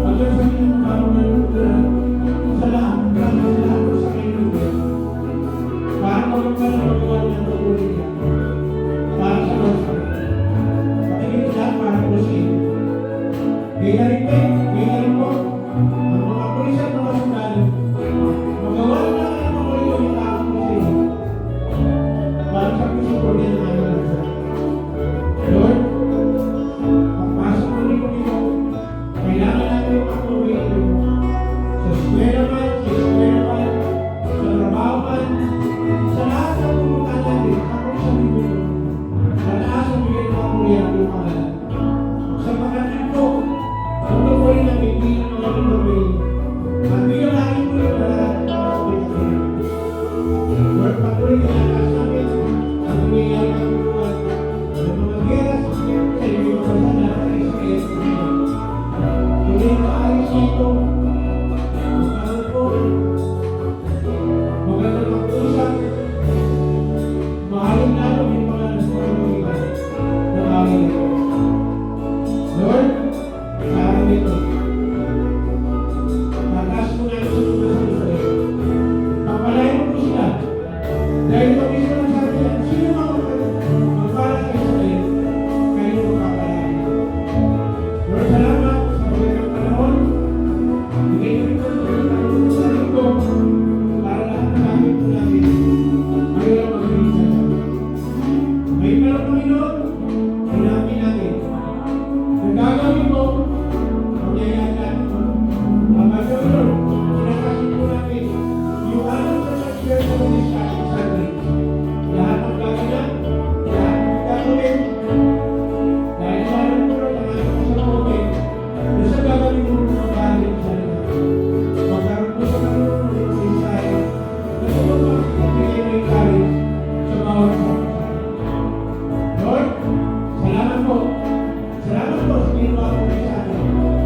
hanggang sa aming mga manuntunan, sa lahat sa kaibigan. Para magmagana ng magawa ng patuloy niya. Para sa bansa. Patingin lahat para po sa iyo. Kaya rin po, ang mga pulis at mga sundalo, magawa na ang mga yung taong po sa iyo. Para sa pisuporte ng aming bansa. Lord, pagpasok mo rin kami mo, kailangan natin yung patuloy ito. Sa eskwela man, sa trabaho man, sa lahat ng pumunta natin, ako sa libro, sa taas ang bigay ng patuloy ang iyong pangalan. Sa pagkatin po, tutuloy na bibilang ng aming gawin, at bilang natin po yung lahat ng mga spiritual. Lord, patuloy na lakas namin, at umiiyak ang buwan, ng mga gera sa iyo mga sana sa Israel. Tuloy na ayos ito, magkaroon po, magandang mag-usap, mahalin lalo yung mga nasa ng aming Lord, sa araw nito, tatas mo na yung susunod sa Israel. Pagpalain mo po sila. Dahil pag isa lang sabi niya, sino magpala sa Israel, kayo magpapalain. Lord, salamat sa magandang panahon. Bigay kami po sa linggo para lahat ng aming po natin ay ang magbibigay sa amin. May parang Panginoon, hinamin natin. Nagagawin mo, mangyayari natin mo. Ang magawin, sinakasin po natin yung alam sa Church of the Sunday. Lahat ng gagawin, lahat ng gagawin, dahil malam po ang ating kasalukutin, na sa gagawin mo ng bagay sa lahat. Magkaroon po sa Panginoon ng mensahe na tumutulong magbigay ng courage sa bawat sa Lord, salamat po. Salamat po sa ginawa po kayo sa atin.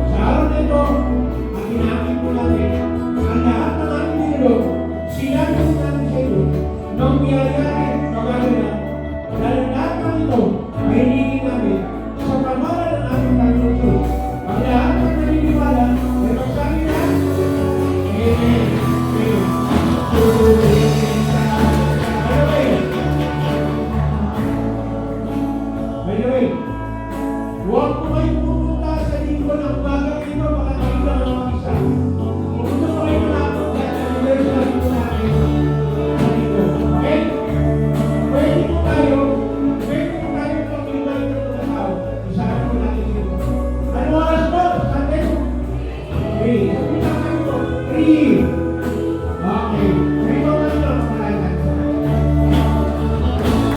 Sa araw na ito, ang inamin po natin, ang lahat ng ating nilog, sinabi po natin sa iyo, nang biyayari, magagana, dahil lahat ng ito,